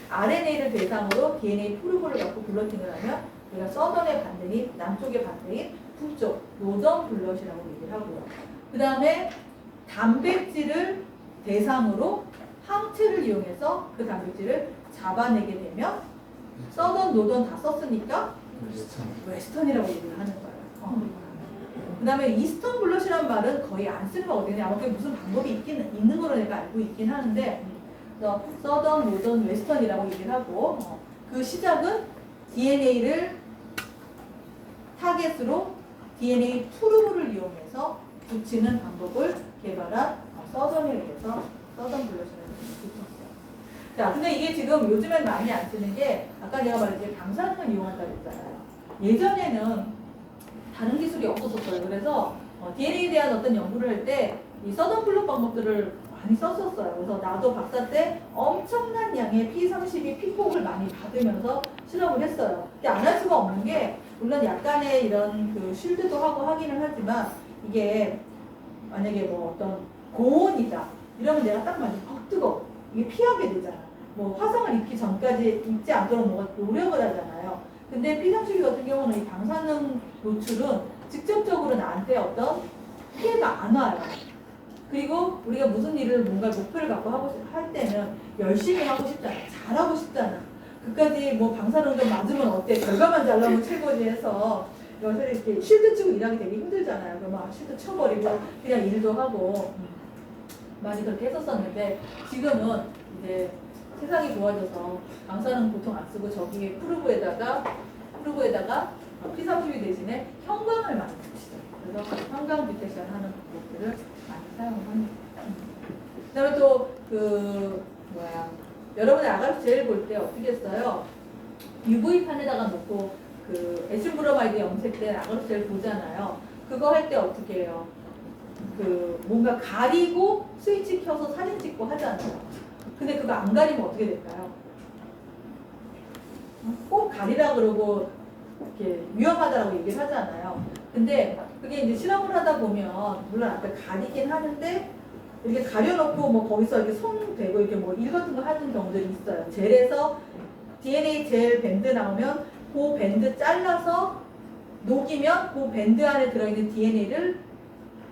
RNA를 대상으로 DNA 프로브를 갖고 블러팅을 하면 우리가 서던의 반대인 남쪽의 반대인 북쪽 노던 블러시라고 얘기를 하고요. 그 다음에 단백질을 대상으로 항체를 이용해서 그 단백질을 잡아내게 되면 서던, 노던 다 썼으니까 웨스턴이라고 얘기를 하는 거예요. 그 다음에 이스턴 블러시라는 말은 거의 안 쓰는 거거든요. 아마 그게 무슨 방법이 있는 걸로 내가 알고 있긴 하는데, 그래서 서던, 노던, 웨스턴이라고 얘기를 하고, 그 시작은 DNA를 타겟으로 DNA 프로브를 이용해서 붙이는 방법을 개발한 서던에 의해서 서던 블러시라는 붙였어요. 자, 근데 이게 지금 요즘엔 많이 안 쓰는 게 아까 내가 말했듯이 방사능을 이용한다고 했잖아요. 예전에는 다른 기술이 없었어요. 그래서 DNA에 대한 어떤 연구를 할 때 이 서던 블록 방법들을 많이 썼었어요. 그래서 나도 박사 때 엄청난 양의 P32 피폭을 많이 받으면서 실험을 했어요. 근데 안 할 수가 없는 게 물론 약간의 이런 그 쉴드도 하고 하기는 하지만 이게 만약에 뭐 어떤 고온이다 이러면 내가 딱 맞으면 뜨거워. 이게 피하게 되잖아. 뭐 화상을 입기 전까지 입지 않도록 뭐가 노력을 하잖아요. 근데 P32 같은 경우는 이 방사능 노출은 직접적으로 나한테 어떤 피해가 안 와요. 그리고 우리가 무슨 일을 뭔가 목표를 갖고 할 때는 열심히 하고 싶잖아. 잘하고 싶잖아. 그까지 뭐 방사능 좀 맞으면 어때? 결과만 잘 나오면 최고지 해서 요새 이렇게 쉴드 치고 일하기 되게 힘들잖아요. 그럼 막 쉴드 쳐버리고 그냥 일도 하고 많이 그렇게 했었었는데 지금은 이제 세상이 좋아져서 방사능 보통 안 쓰고 저기 프루브에다가 P32 대신에 형광을 많이 붙이죠. 그래서 형광 디텍션 하는 방법들을 많이 사용합니다. 그다음에 또 여러분이 아가씨 제일 볼 때 어떻게 써요? UV판에다가 놓고 그 에실브로마이드 염색된 아가씨 제일 보잖아요. 그거 할 때 어떻게 해요? 그 뭔가 가리고 스위치 켜서 사진 찍고 하잖아요. 근데 그거 안 가리면 어떻게 될까요? 꼭 가리라 그러고 이렇게 위험하다라고 얘기를 하잖아요. 근데 그게 이제 실험을 하다 보면 물론 앞에 가리긴 하는데 이렇게 가려놓고 뭐 거기서 이렇게 손 대고 이렇게 뭐 일 같은 거 하는 경우들이 있어요. 젤에서 DNA 젤 밴드 나오면 그 밴드 잘라서 녹이면 그 밴드 안에 들어있는 DNA를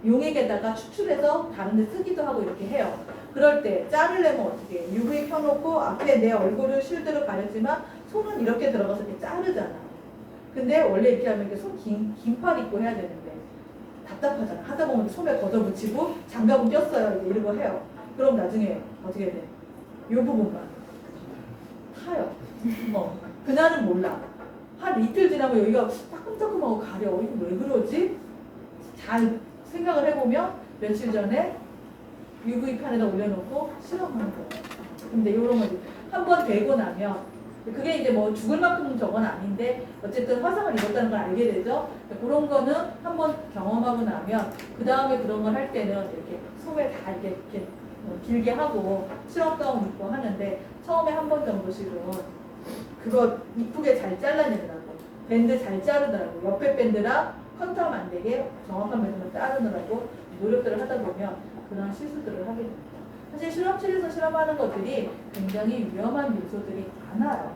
용액에다가 추출해서 다른 데 쓰기도 하고 이렇게 해요. 그럴 때 자르려면 어떻게 해요? UV 켜놓고 앞에 내 얼굴을 실드로 가렸지만 손은 이렇게 들어가서 이렇게 자르잖아. 근데 원래 이렇게 하면 손 긴 팔 입고 해야 되는데 답답하잖아. 하다 보면 손에 걷어붙이고 장갑은 꼈어요. 이런 거 해요. 그럼 나중에 어떻게 돼? 이 부분만 타요. 그날은 몰라. 한 이틀 지나면 여기가 따끔따끔하고 가려. 이거 왜 그러지? 잘 생각을 해보면 며칠 전에 UV판에다 올려놓고 실험하는 거예요. 근데 이런 거 한번 되고 나면 그게 이제 뭐 죽을 만큼 저건 아닌데 어쨌든 화상을 입었다는 걸 알게 되죠. 그런 거는 한번 경험하고 나면 그 다음에 그런 걸 할 때는 이렇게 손에 다 이렇게 길게 하고 실험 가운 입고 하는데 처음에 한 번 정도씩은 그거 이쁘게 잘 잘라내더라고. 밴드 잘 자르더라고. 옆에 밴드랑 컨텀 안 되게 정확한 밴드만 자르느라고 노력들을 하다 보면 그런 실수들을 하게 됩니다. 사실 실험실에서 실험하는 것들이 굉장히 위험한 요소들이 많아요.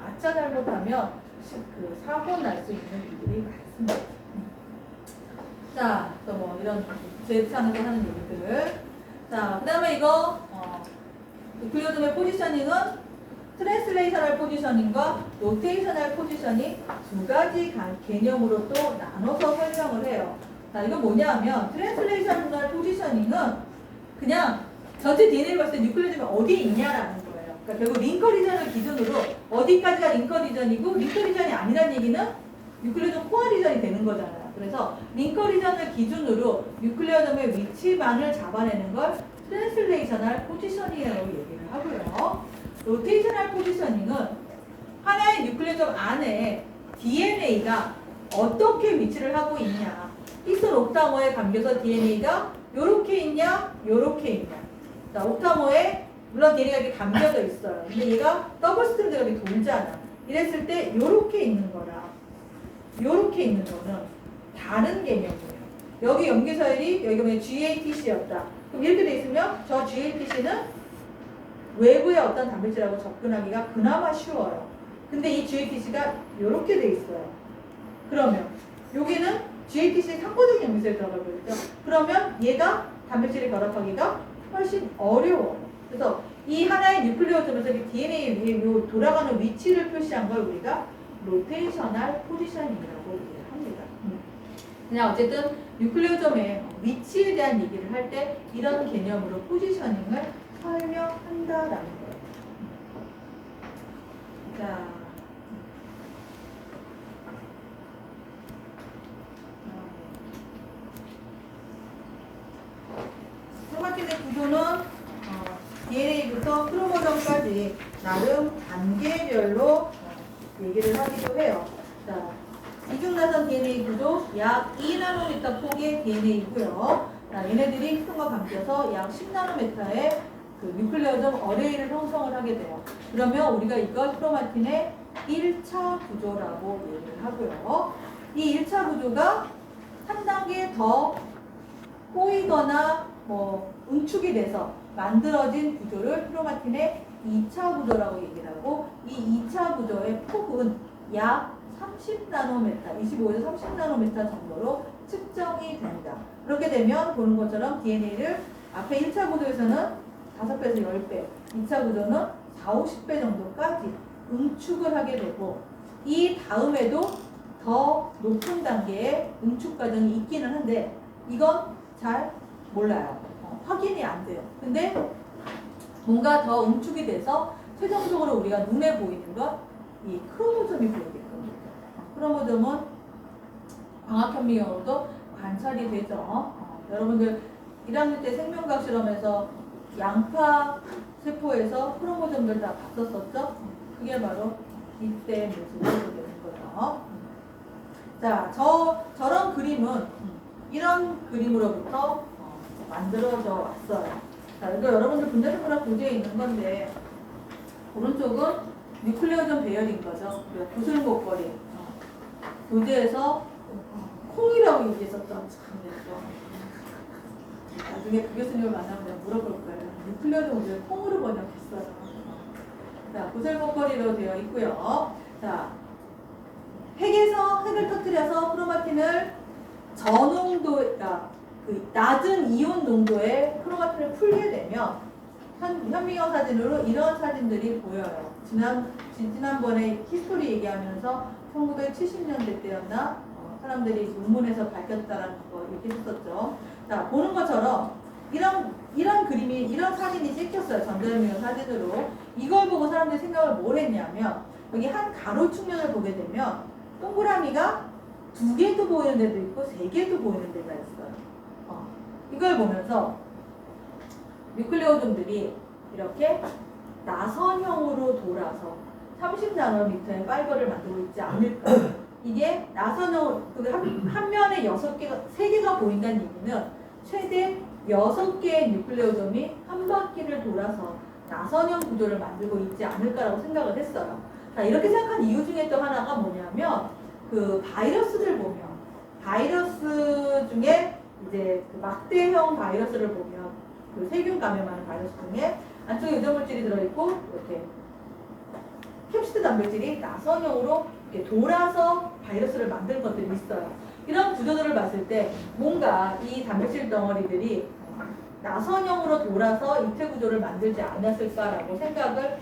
아차 잘못하면 그 사고 날 수 있는 일들이 많습니다. 자, 또 뭐 이런 제트상에서 하는 얘기들을. 자, 그 다음에 이거 뉴클리오즘의 포지셔닝은 트랜슬레이셔널 포지셔닝과 로테이셔널 포지셔닝 두 가지 개념으로 또 나눠서 설명을 해요. 자, 이건 뭐냐면 트랜슬레이셔널 포지셔닝은 그냥 전체 DNA를 봤을 때 뉴클리오즘이 어디에 있냐라는 거예요. 그러니까 결국 링커 리전을 기준으로 어디까지가 링커 리전이고 링커 리전이 아니란 얘기는 뉴클리오즘 코어 리전이 되는 거잖아요. 그래서 링커 리전을 기준으로 뉴클리오즘의 위치만을 잡아내는 걸 트랜슬레이셔널 포지셔닝이라고 얘기를 하고요. 로테이셔널 포지셔닝은 하나의 뉴클리오즘 안에 DNA가 어떻게 위치를 하고 있냐. 히스 옥타모에 감겨서 DNA가 요렇게 있냐, 요렇게 있냐. 자, 옥타모에 물론 DNA가 이렇게 감겨져 있어요. 근데 얘가 더블 스트랜드가 이렇게 돌잖아. 이랬을 때 요렇게 있는 거랑 요렇게 있는 거는 다른 개념이에요. 여기 염기서열이 여기가 만약 GATC였다. 그럼 이렇게 돼 있으면 저 GATC는 외부의 어떤 단백질하고 접근하기가 그나마 쉬워요. 근데 이 GATC가 이렇게 돼 있어요. 그러면 여기는 GATC 상호적 염기서열이 들어가고 있죠. 그러면 얘가 단백질이 결합하기가 훨씬 어려워요. 그래서 이 하나의 뉴클리오즘에서 DNA 위에 요 돌아가는 위치를 표시한 걸 우리가 로테이셔널 포지셔닝이라고 얘기를 합니다. 그냥 어쨌든 뉴클리오즘의 위치에 대한 얘기를 할 때 이런 개념으로 포지셔닝을 설명한다라는 거예요. 자, 크로마틴의 구조는 DNA부터 크로모점까지 나름 단계별로 얘기를 하기도 해요. 자, 이중나선 DNA 구조 약 2나노미터 폭의 DNA이고요. 얘네들이 히스톤과 감겨서 약 10나노미터의 그 뉴클레오점 어레이를 형성을 하게 돼요. 그러면 우리가 이걸 크로마틴의 1차 구조라고 얘기를 하고요. 이 1차 구조가 한 단계 더 꼬이거나 뭐 응축이 돼서 만들어진 구조를 크로마틴의 2차 구조라고 얘기를 하고, 이 2차 구조의 폭은 약 30나노미터, 25에서 30나노미터 정도로 측정이 됩니다. 그렇게 되면 보는 것처럼 DNA를 앞에 1차 구조에서는 5배에서 10배, 2차 구조는 4, 50배 정도까지 응축을 하게 되고, 이 다음에도 더 높은 단계의 응축 과정이 있기는 한데 이건 잘 몰라요. 확인이 안 돼요. 근데 뭔가 더 응축이 돼서 최종적으로 우리가 눈에 보이는 건 이 크로모점이 보이게끔. 크로모점은 광학현미경으로도 관찰이 되죠. 여러분들 1학년 때 생명과학 실험에서 양파 세포에서 크로모점들 다 봤었었죠? 그게 바로 이때 모습으로 되는 거죠. 자, 저런 그림은 이런 그림으로부터 만들어져 왔어요. 자, 이거 여러분들 분자생물학 교재에 있는 건데, 오른쪽은 뉴클레오점 배열인 거죠. 구슬목걸이. 교재에서 콩이라고 얘기했었던 장면이죠. 나중에 그 교수님을 만나면 내가 물어볼 거예요. 뉴클레오점 왜 콩으로 번역했어요? 자, 구슬목걸이로 되어 있고요. 자, 핵을 터뜨려서 크로마틴을 저농도, 그러니까 그 낮은 이온 농도의 크로마틴을 풀게 되면 현미경 사진으로 이런 사진들이 보여요. 지난번에 히스토리 얘기하면서 1970년대 때였나 사람들이 논문에서 밝혔다라는 거 얘기했었죠. 자, 보는 것처럼 이런 그림이, 이런 사진이 찍혔어요. 전자현미경 사진으로. 이걸 보고 사람들이 생각을 뭘 했냐면, 여기 한 가로 측면을 보게 되면 동그라미가 2개도 보이는 데도 있고 3개도 보이는 데가 있어요. 이걸 보면서 뉴클레오즘들이 이렇게 나선형으로 돌아서 30나노미터의 파이버를 만들고 있지 않을까. 이게 나선형, 한 면에 3개가 보인다는 얘기는 최대 6개의 뉴클레오즘이 한 바퀴를 돌아서 나선형 구조를 만들고 있지 않을까라고 생각을 했어요. 자, 이렇게 생각한 이유 중에 또 하나가 뭐냐면, 그 바이러스들 보면, 바이러스 중에 이제 그 막대형 바이러스를 보면, 그 세균 감염하는 바이러스 중에 안쪽에 유전물질이 들어있고 이렇게 캡시드 단백질이 나선형으로 이렇게 돌아서 바이러스를 만드는 것들이 있어요. 이런 구조들을 봤을 때 뭔가 이 단백질 덩어리들이 나선형으로 돌아서 입체 구조를 만들지 않았을까라고 생각을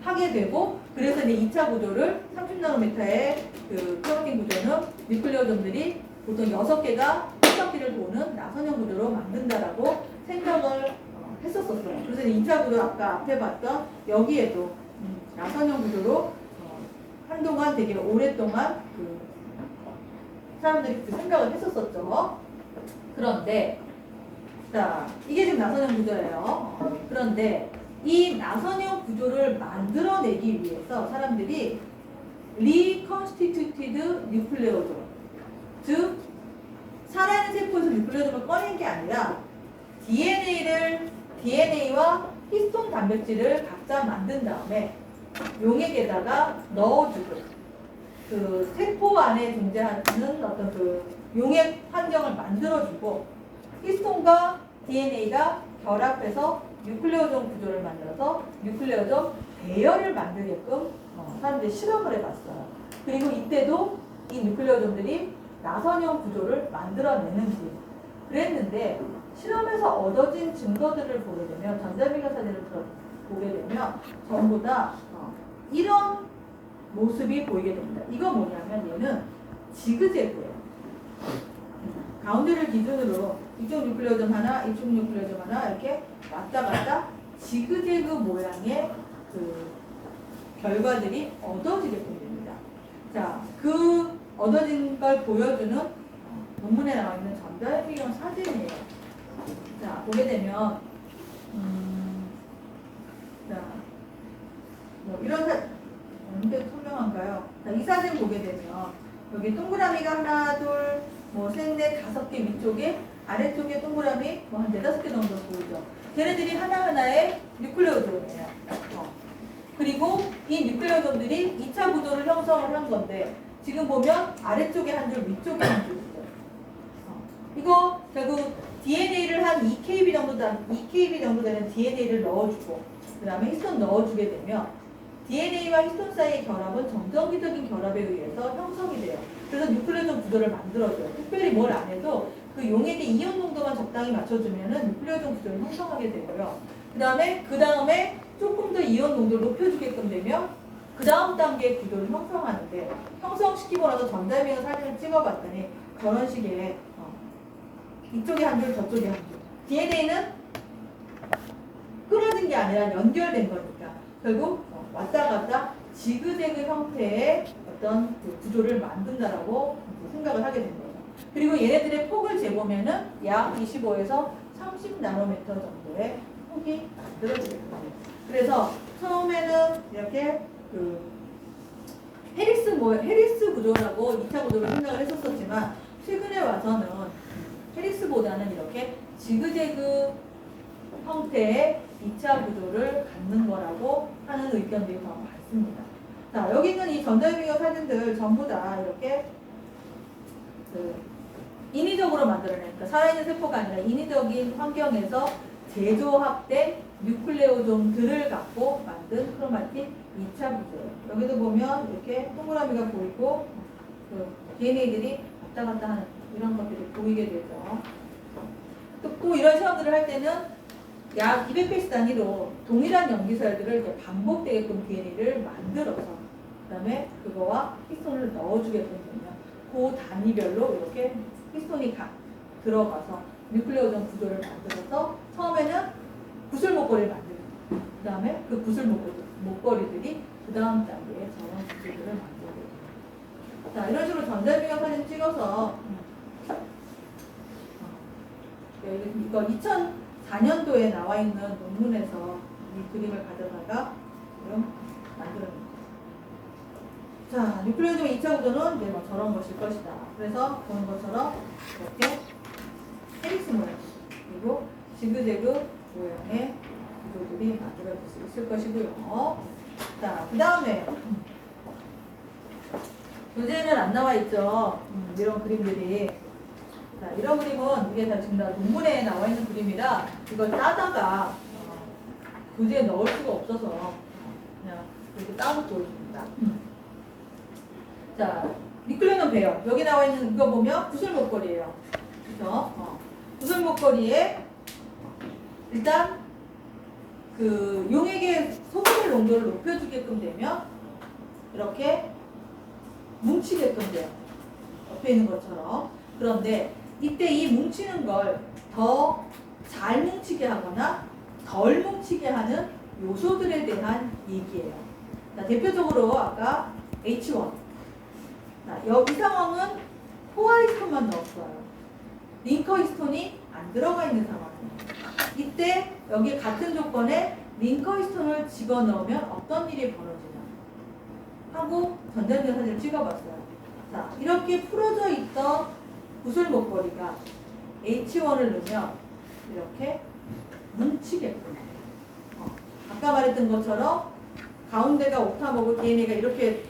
하게 되고, 그래서 이제 2차 구조를 30나노미터의 그 프로틴 구조는 뉴클레오점들이 보통 6개가 한 바퀴를 도는 나선형 구조로 만든다라고 생각을 했었었어요. 그래서 2차 구조 아까 앞에 봤던 여기에도 나선형 구조로 한동안 되게 오랫동안 그 사람들이 그 생각을 했었었죠. 그런데 자, 이게 지금 나선형 구조예요. 그런데 이 나선형 구조를 만들어내기 위해서 사람들이 reconstituted nucleosome, 즉 살아있는 세포에서 뉴클레오즘을 꺼낸 게 아니라 DNA와 히스톤 단백질을 각자 만든 다음에 용액에다가 넣어주고, 그 세포 안에 존재하는 어떤 그 용액 환경을 만들어주고, 히스톤과 DNA가 결합해서 뉴클레오점 구조를 만들어서 뉴클레오점 배열을 만들게끔 사람들이 실험을 해봤어요. 그리고 이때도 이 뉴클레오점들이 나선형 구조를 만들어내는지 그랬는데, 실험에서 얻어진 증거들을 보게 되면, 전자미가 사진을 보게 되면 전부 다 이런 모습이 보이게 됩니다. 이거 뭐냐면 얘는 지그재그예요. 가운데를 기준으로 이쪽 뉴클레오점 하나, 이쪽 뉴클레오점 하나 이렇게 왔다 갔다 지그재그 모양의 그 결과들이 얻어지게 됩니다. 자, 그 얻어진 걸 보여주는 논문에 나와 있는 전자현미경 사진이에요. 자, 보게 되면 자, 뭐 이런 언제 투명한가요? 자, 이 사진 보게 되면 여기 동그라미가 하나, 둘, 뭐 셋, 넷, 5개 위쪽에, 아래쪽에 동그라미 뭐 한 4-5개 정도 보이죠. 걔네들이 하나하나의 뉴클레오점이에요. 그리고 이 뉴클레오점들이 2차 구조를 형성을 한 건데, 지금 보면 아래쪽에 한 줄, 위쪽에 한 줄이죠. 이거 결국 DNA를 한 2kb 정도 되는 DNA를 넣어주고, 그 다음에 히스톤 넣어주게 되면 DNA와 히스톤 사이의 결합은 정전기적인 결합에 의해서 형성이 돼요. 그래서 뉴클레오점 구조를 만들어줘요. 특별히 뭘 안 해도 그 용액의 이온 농도만 적당히 맞춰주면은 뉴클레오점 구조를 형성하게 되고요. 그 다음에 조금 더 이온 농도를 높여주게끔 되면 그 다음 단계의 구조를 형성하는데, 형성시키고 나서 전자미경 사진을 찍어봤더니 저런 식의 이쪽에 한 줄, 저쪽에 한 줄. DNA는 끊어진 게 아니라 연결된 거니까 결국 왔다 갔다 지그재그 형태의 어떤 그 구조를 만든다라고 생각을 하게 된 거죠. 그리고 얘네들의 폭을 재보면은 약 25에서 30 나노미터 정도의 폭이 만들어지겠습니다. 그래서 처음에는 이렇게 그 해리스 구조라고 2차 구조를 생각을 했었지만, 최근에 와서는 해리스보다는 이렇게 지그재그 형태의 2차 구조를 갖는 거라고 하는 의견들이 더 많습니다. 자, 여기 있는 이 전자유미경 사진들 전부 다 이렇게 그 인위적으로 만들어내니까, 살아있는 세포가 아니라 인위적인 환경에서 제조합된 뉴클레오좀들을 갖고 만든 크로마틴 2차 구조예요. 여기도 보면 이렇게 동그라미가 보이고 그 DNA들이 왔다 갔다 하는 이런 것들이 보이게 되죠. 또 이런 시험들을 할 때는 약 200페이지 단위로 동일한 염기설들을 이렇게 반복되게끔 DNA를 만들어서 그 다음에 그거와 히스톤을 넣어주게끔 되면 그 단위별로 이렇게 히스톤이 들어가서 뉴클레오점 구조를 만들어서 처음에는 구슬 목걸이를 만들고, 그 다음에 그 구슬 목걸이들이 그 다음 단계에 저런 구슬들을 만들게 됩니다. 자, 이런 식으로 전자유미경 사진 찍어서 이거 2004년도에 나와 있는 논문에서 이 그림을 가져다가 만들어냅니다. 자, 뉴클레오점 2차 구조는 이제 뭐 저런 것일 것이다. 그래서 보는 것처럼 이렇게 해리스 모양, 그리고 지그재그 모양의 구조들이 만들어질 수 있을 것이고요. 자, 그 다음에 교재에는 안 나와 있죠. 이런 그림들이. 자, 이런 그림은 이게 다 지금 다 논문에 나와 있는 그림이라 이걸 따다가 교재에 넣을 수가 없어서 그냥 이렇게 따로 보여줍니다. 자, 뉴클레오점 배열. 여기 나와 있는 이거 보면 구슬 목걸이에요. 그죠? 구슬 목걸이에 일단 그 용액의 소금의 농도를 높여주게끔 되면 이렇게 뭉치게끔 돼요. 옆에 있는 것처럼. 그런데 이때 이 뭉치는 걸 더 잘 뭉치게 하거나 덜 뭉치게 하는 요소들에 대한 얘기예요. 자, 대표적으로 아까 H1. 자, 이 상황은 포화히스톤만 넣었어요. 링커히스톤이 안 들어가 있는 상황이에요. 이때 여기 같은 조건에 링커히스톤을 집어넣으면 어떤 일이 벌어지나 하고 전자기전 사진을 찍어봤어요. 자, 이렇게 풀어져 있던 구슬 목걸이가 H1을 넣으면 이렇게 뭉치게끔 아까 말했던 것처럼 가운데가 옥타먹고 DNA가 이렇게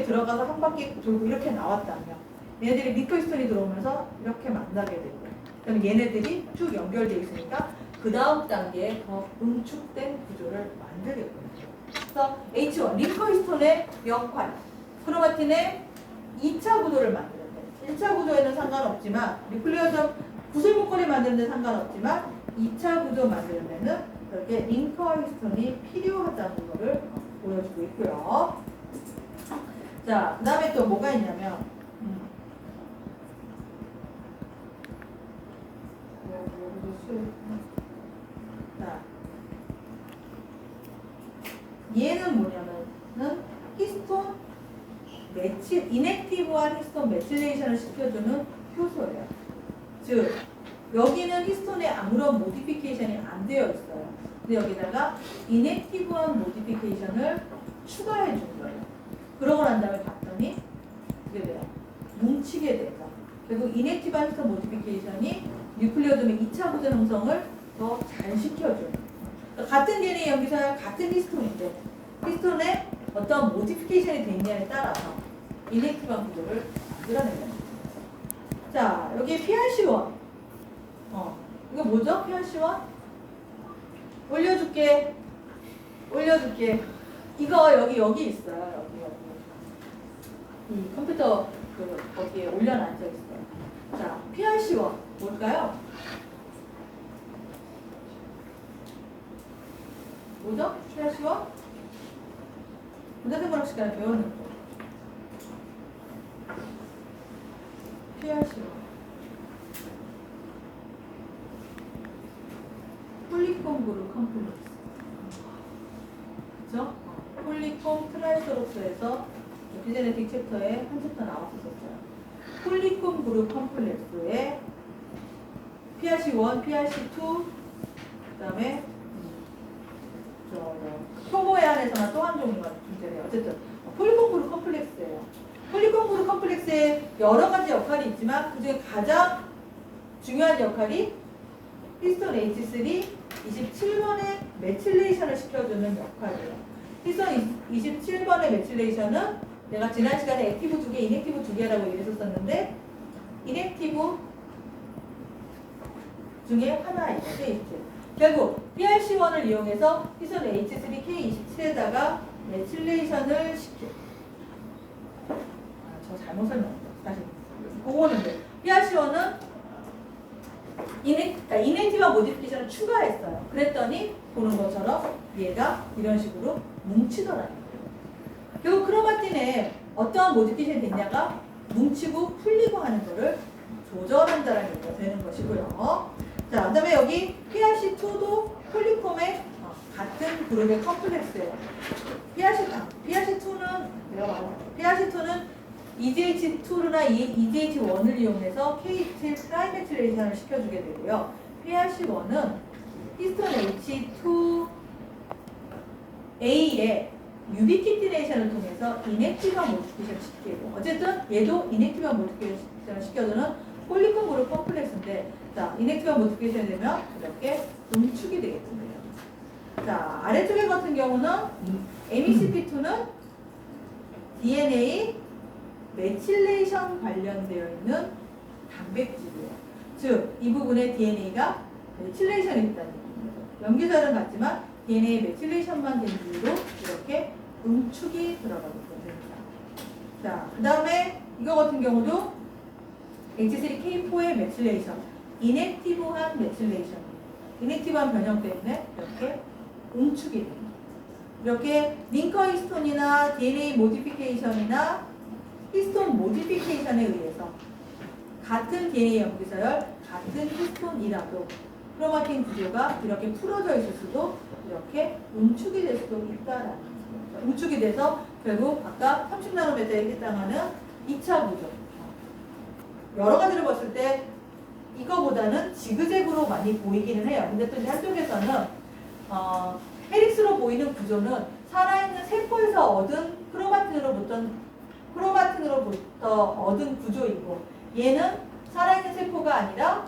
들어가서 한 바퀴 돌고 이렇게 나왔다면 얘네들이 링커히스톤이 들어오면서 이렇게 만나게 되고 그럼 얘네들이 쭉 연결되어 있으니까 그 다음 단계에 더 응축된 구조를 만들겠거든요. 그래서 H1, 링커히스톤의 역할, 크로마틴의 2차 구도를 만드는데 1차 구조에는 상관없지만 리플리어점 구슬 목걸이 만드는 데 상관없지만 2차 구조 만드는 데는 이렇게 링커히스톤이 필요하다는 것을 보여주고 있고요. 자, 그 다음에 또 뭐가 있냐면 자, 얘는 뭐냐면은 히스톤 이넥티브한 히스톤 메틸레이션을 시켜주는 효소예요. 즉 여기는 히스톤에 아무런 모디피케이션이 안 되어 있어요. 근데 여기다가 이넥티브한 모디피케이션을 추가해 준 거예요. 그러고 난 다음에 봤더니 이게 돼요. 뭉치게 돼서 결국 이넥티브한 히스톤 모디피케이션이 뉴클리오돔의 2차 구조 형성을 더 잘 시켜줘요. 그러니까 같은 DNA 여기서 같은 히스톤인데 히스톤에 어떤 모디피케이션이 돼 있냐에 따라서 이넥티브한 구조를 만들어내는 거예요. 자, 여기 PRC1. 이거 뭐죠? PRC1? 올려줄게. 이거 여기 있어요. 여기. 이 컴퓨터 거기에 올려놔져 있어요. 자, PRC1 뭘까요? 뭐죠? PRC1? 분자생물학 시간에 배웠는 거. PRC1. 폴리콤 그룹 컴플렉스. 그죠? 폴리콤 트라이소록스에서 에피제네틱 챕터에 한 챕터 나왔었어요. 폴리콤 그룹 컴플렉스에 PRC1, PRC2, 그 다음에 효모에 한해서는 또 한 종류가 존재해요. 어쨌든 폴리콤 그룹 컴플렉스예요. 폴리콤 그룹 컴플렉스에 여러 가지 역할이 있지만 그중에 가장 중요한 역할이 히스톤 H3 27번의 메틸레이션을 시켜주는 역할이에요. 히스톤 27번의 메틸레이션은 내가 지난 시간에 액티브 2개, 이넥티브 2개라고 얘기했었는데 이넥티브 중에 하나예요. K27. 결국 PRC1을 이용해서 히스톤 H3 K27에다가 메틸레이션을 시켜. 저 잘못 설명했다. 다시. 그거는 PRC1은 이넥티브한 모디피케이션을 추가했어요. 그랬더니 보는 것처럼 얘가 이런 식으로 뭉치더라는 거예요. 결국 크로마틴에 어떠한 모디피케이션이 됐냐가 뭉치고 풀리고 하는 거를 조절한다라는 얘기가 되는 것이고요. 자, 그 다음에 여기 PRC2도 폴리콤의 같은 그룹의 컴플렉스예요. PRC2는 EDH2나 EDH1을 이용해서 K27 트라이메틸레이션을 시켜주게 되고요. PRC1은 히스톤 H2A의 유비키티네이션을 통해서 이넥티브한 모디피케이션을 시키고 어쨌든 얘도 이넥티브한 모디피케이션을 시켜주는 폴리콤 그룹 컴플렉스인데 자, 이넥티브한 모디피케이션이 되면 이렇게 응축이 되겠습니다. 자, 아래쪽에 같은 경우는 MECP2는 DNA 메틸레이션 관련되어 있는 단백질이에요. 즉, 이 부분에 DNA가 메틸레이션이 있다는 얘기입니다. 염기살은 같지만 DNA 메틸레이션만 된 이유로 이렇게 응축이 들어가게 됩니다. 자, 그 다음에 이거 같은 경우도 H3K4의 메틸레이션, 이넥티브한 메틸레이션. 이니티브한 변형 때문에 이렇게 응축이 됩니다. 이렇게 링커 히스톤이나 DNA 모디피케이션이나 히스톤 모디피케이션에 의해서 같은 DNA 염기서열, 같은 히스톤이라도 크로마틴 구조가 이렇게 풀어져 있을 수도 이렇게 응축이 될 수도 있다라는 거죠. 응축이 돼서 결국 아까 30나노미터에 해당하는 2차 구조. 여러 가지를 봤을 때 이거보다는 지그재그로 많이 보이기는 해요. 근데 또 이제 한쪽에서는 헤릭스로 보이는 구조는 살아있는 세포에서 얻은 크로마틴으로부터 얻은 구조이고, 얘는 살아있는 세포가 아니라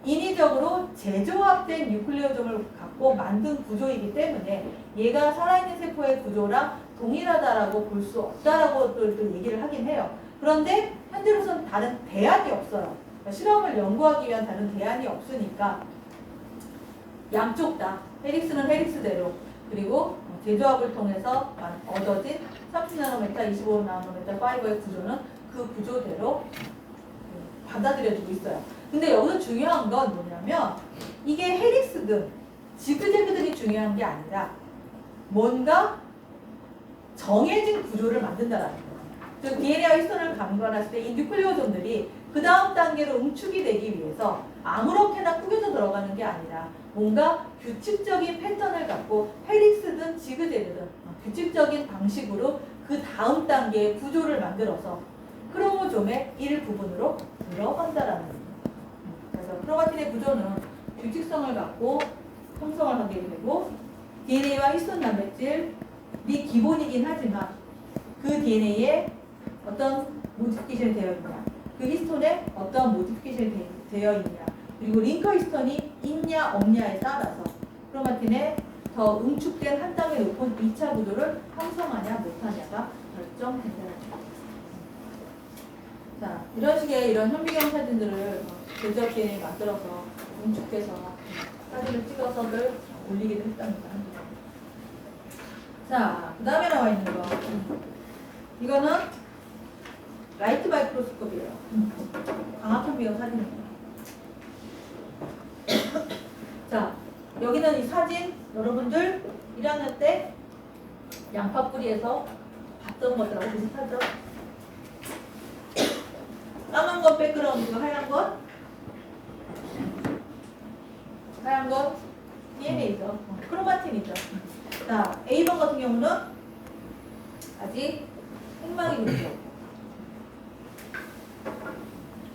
인위적으로 재조합된 뉴클레오점을 갖고 만든 구조이기 때문에 얘가 살아있는 세포의 구조랑 동일하다라고 볼 수 없다라고 또 얘기를 하긴 해요. 그런데 현재로서는 다른 대안이 없어요. 그러니까 실험을 연구하기 위한 다른 대안이 없으니까 양쪽 다 헤릭스는 헤릭스대로, 그리고 재조합을 통해서 얻어진 30나노미터, 25나노미터 파이버의 구조는 그 구조대로 받아들여지고 있어요. 근데 여기서 중요한 건 뭐냐면 이게 헤릭스든 지그재그들이 중요한 게 아니라 뭔가 정해진 구조를 만든다라는 거예요. 즉 DNA와 히스톤을 감관했을 때 이 뉴클레오점들이 그 다음 단계로 응축이 되기 위해서 아무렇게나 꾸겨져 들어가는 게 아니라 뭔가 규칙적인 패턴을 갖고 헤릭스든 지그재그든 규칙적인 방식으로 그 다음 단계의 구조를 만들어서 크로모좀의 일부분으로 들어간다라는 거예요. 그래서 크로마틴의 구조는 규칙성을 갖고 형성을 하게 되고 DNA와 히스톤 단백질이 기본이긴 하지만 그 DNA에 어떤 모디피케이션이 되어 있냐, 그 히스톤에 어떤 모디피케이션이 되어 있냐, 그리고 링커 히스톤이 있냐 없냐에 따라서 크로마틴의 더 응축된 한 단계 높은 2차 구조를 형성하냐 못하냐가 결정된다는 거예요. 자, 이런 식의 이런 현미경 사진들을 제작 DNA 만들어서 응축해서 사진을 찍어서를 올리기도 했답니다. 자, 그 다음에 나와 있는 거. 이거는 라이트 마이크로스코프예요. 광학 현미경 사진입니다. 자, 여기는 이 사진 여러분들 1학년 때 양파뿌리에서 봤던 것들하고 비슷하죠? 까만 건 백그라운드고 하얀 건 DNA죠. 크로마틴이죠. 자, A번 같은 경우는 아직 핵막이군요.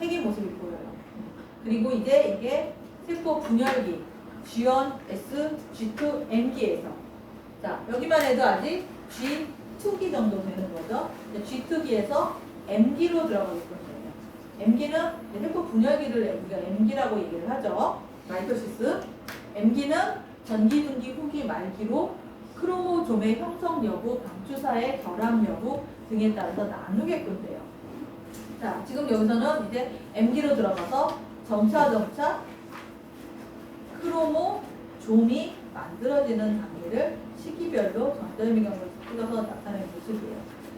핵의 모습이 보여요. 그리고 이제 이게 세포 분열기 G1, S, G2, M기에서 자, 여기만 해도 아직 G2기 정도 되는 거죠. G2기에서 M기로 들어가겠군요. M기는 세포 분열기를 우리가 M기라고 얘기를 하죠. 마이토시스. M기는 전기, 중기, 후기, 말기로 크로모좀의 형성 여부, 방추사의 결합 여부 등에 따라서 나누게끔 돼요. 자, 지금 여기서는 이제 M기로 들어가서 점차 크로모좀이 만들어지는 단계를 시기별로 전자현미경으로 찍어서 나타내는 모습이에요.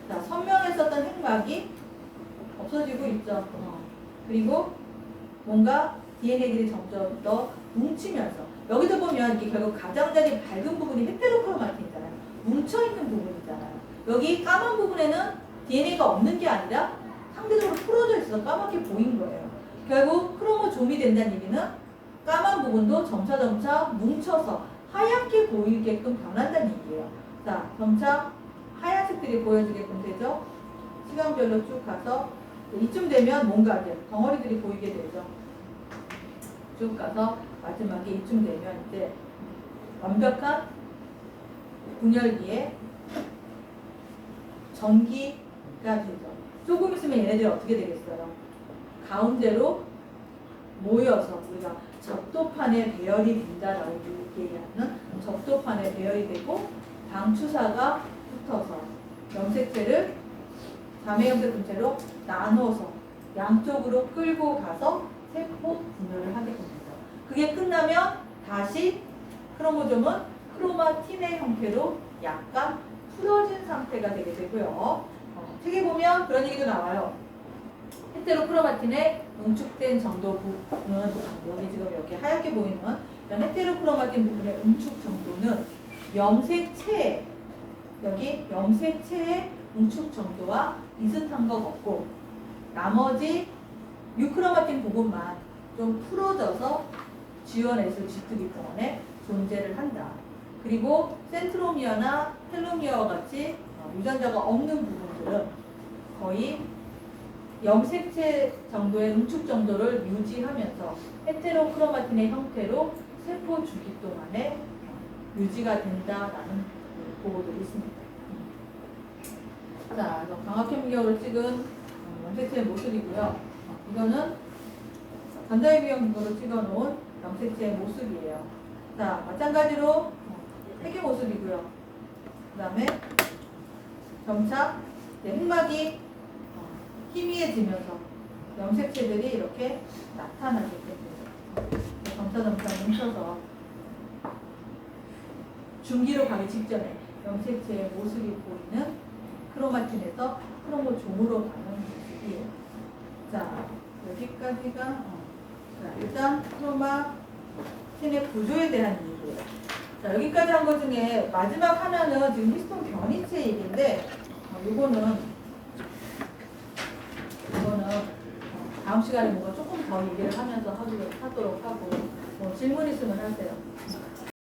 자, 선명했었던 핵막이 없어지고 있죠. 그리고 뭔가 DNA들이 점점 더 뭉치면서 여기서 보면 이게 결국 가장자리 밝은 부분이 헤테로크로마틴이잖아요. 뭉쳐있는 부분이잖아요. 여기 까만 부분에는 DNA가 없는 게 아니라 상대적으로 풀어져 있어서 까맣게 보인 거예요. 결국 크로모좀이 된다는 얘기는 까만 부분도 점차 뭉쳐서 하얗게 보이게끔 변한다는 얘기예요. 자, 점차 하얀색들이 보여지게끔 되죠. 시간별로 쭉 가서 이쯤 되면 뭔가 이제 덩어리들이 보이게 되죠. 쭉 가서 마지막에 이쯤 되면 이제 완벽한 분열기에 전기가 되죠. 조금 있으면 얘네들이 어떻게 되겠어요? 가운데로 모여서 우리가 접도판에 배열이 된다라고 얘기하는 접도판에 배열이 되고 방추사가 붙어서 염색체를 자매염색 분체로 나눠서 양쪽으로 끌고 가서 세포 분열을 하게 됩니다. 그게 끝나면 다시 크로모좀은 크로마틴의 형태로 약간 풀어진 상태가 되게 되고요. 책에 보면 그런 얘기도 나와요. 헤테로크로마틴의 응축된 정도 부분은 여기 지금 이렇게 하얗게 보이는 이런 헤테로크로마틴 부분의 응축 정도는 염색체 여기 염색체의 응축 정도와 비슷한 것 같고 나머지 유크로마틴 부분만 좀 풀어져서 지원에서 짙기 때문에 존재를 한다. 그리고 센트로미어나 텔로미어와 같이 유전자가 없는 부분들은 거의 염색체 정도의 응축 정도를 유지하면서 헤테로크로마틴의 형태로 세포 주기 동안에 유지가 된다라는 보고들이 있습니다. 자, 광학顕微鏡으로 찍은 염색체의 모습이고요. 이거는 전자유리형으로 찍어놓은 염색체의 모습이에요. 자, 마찬가지로 핵의 모습이고요. 그 다음에 점차 흑막이 희미해지면서 염색체들이 이렇게 나타나게 됩니다. 점차 뭉쳐서 중기로 가기 직전에 염색체의 모습이 보이는 크로마틴에서 크로모종으로 가는 모습이에요. 자, 여기까지가 자, 일단 크로마틴의 구조에 대한 얘기예요. 자, 여기까지 한 것 중에 마지막 하나는 지금 히스톤 변이체 얘기인데 이거는 다음 시간에 뭔가 조금 더 얘기를 하면서 하도록 하고 질문 있으면 하세요.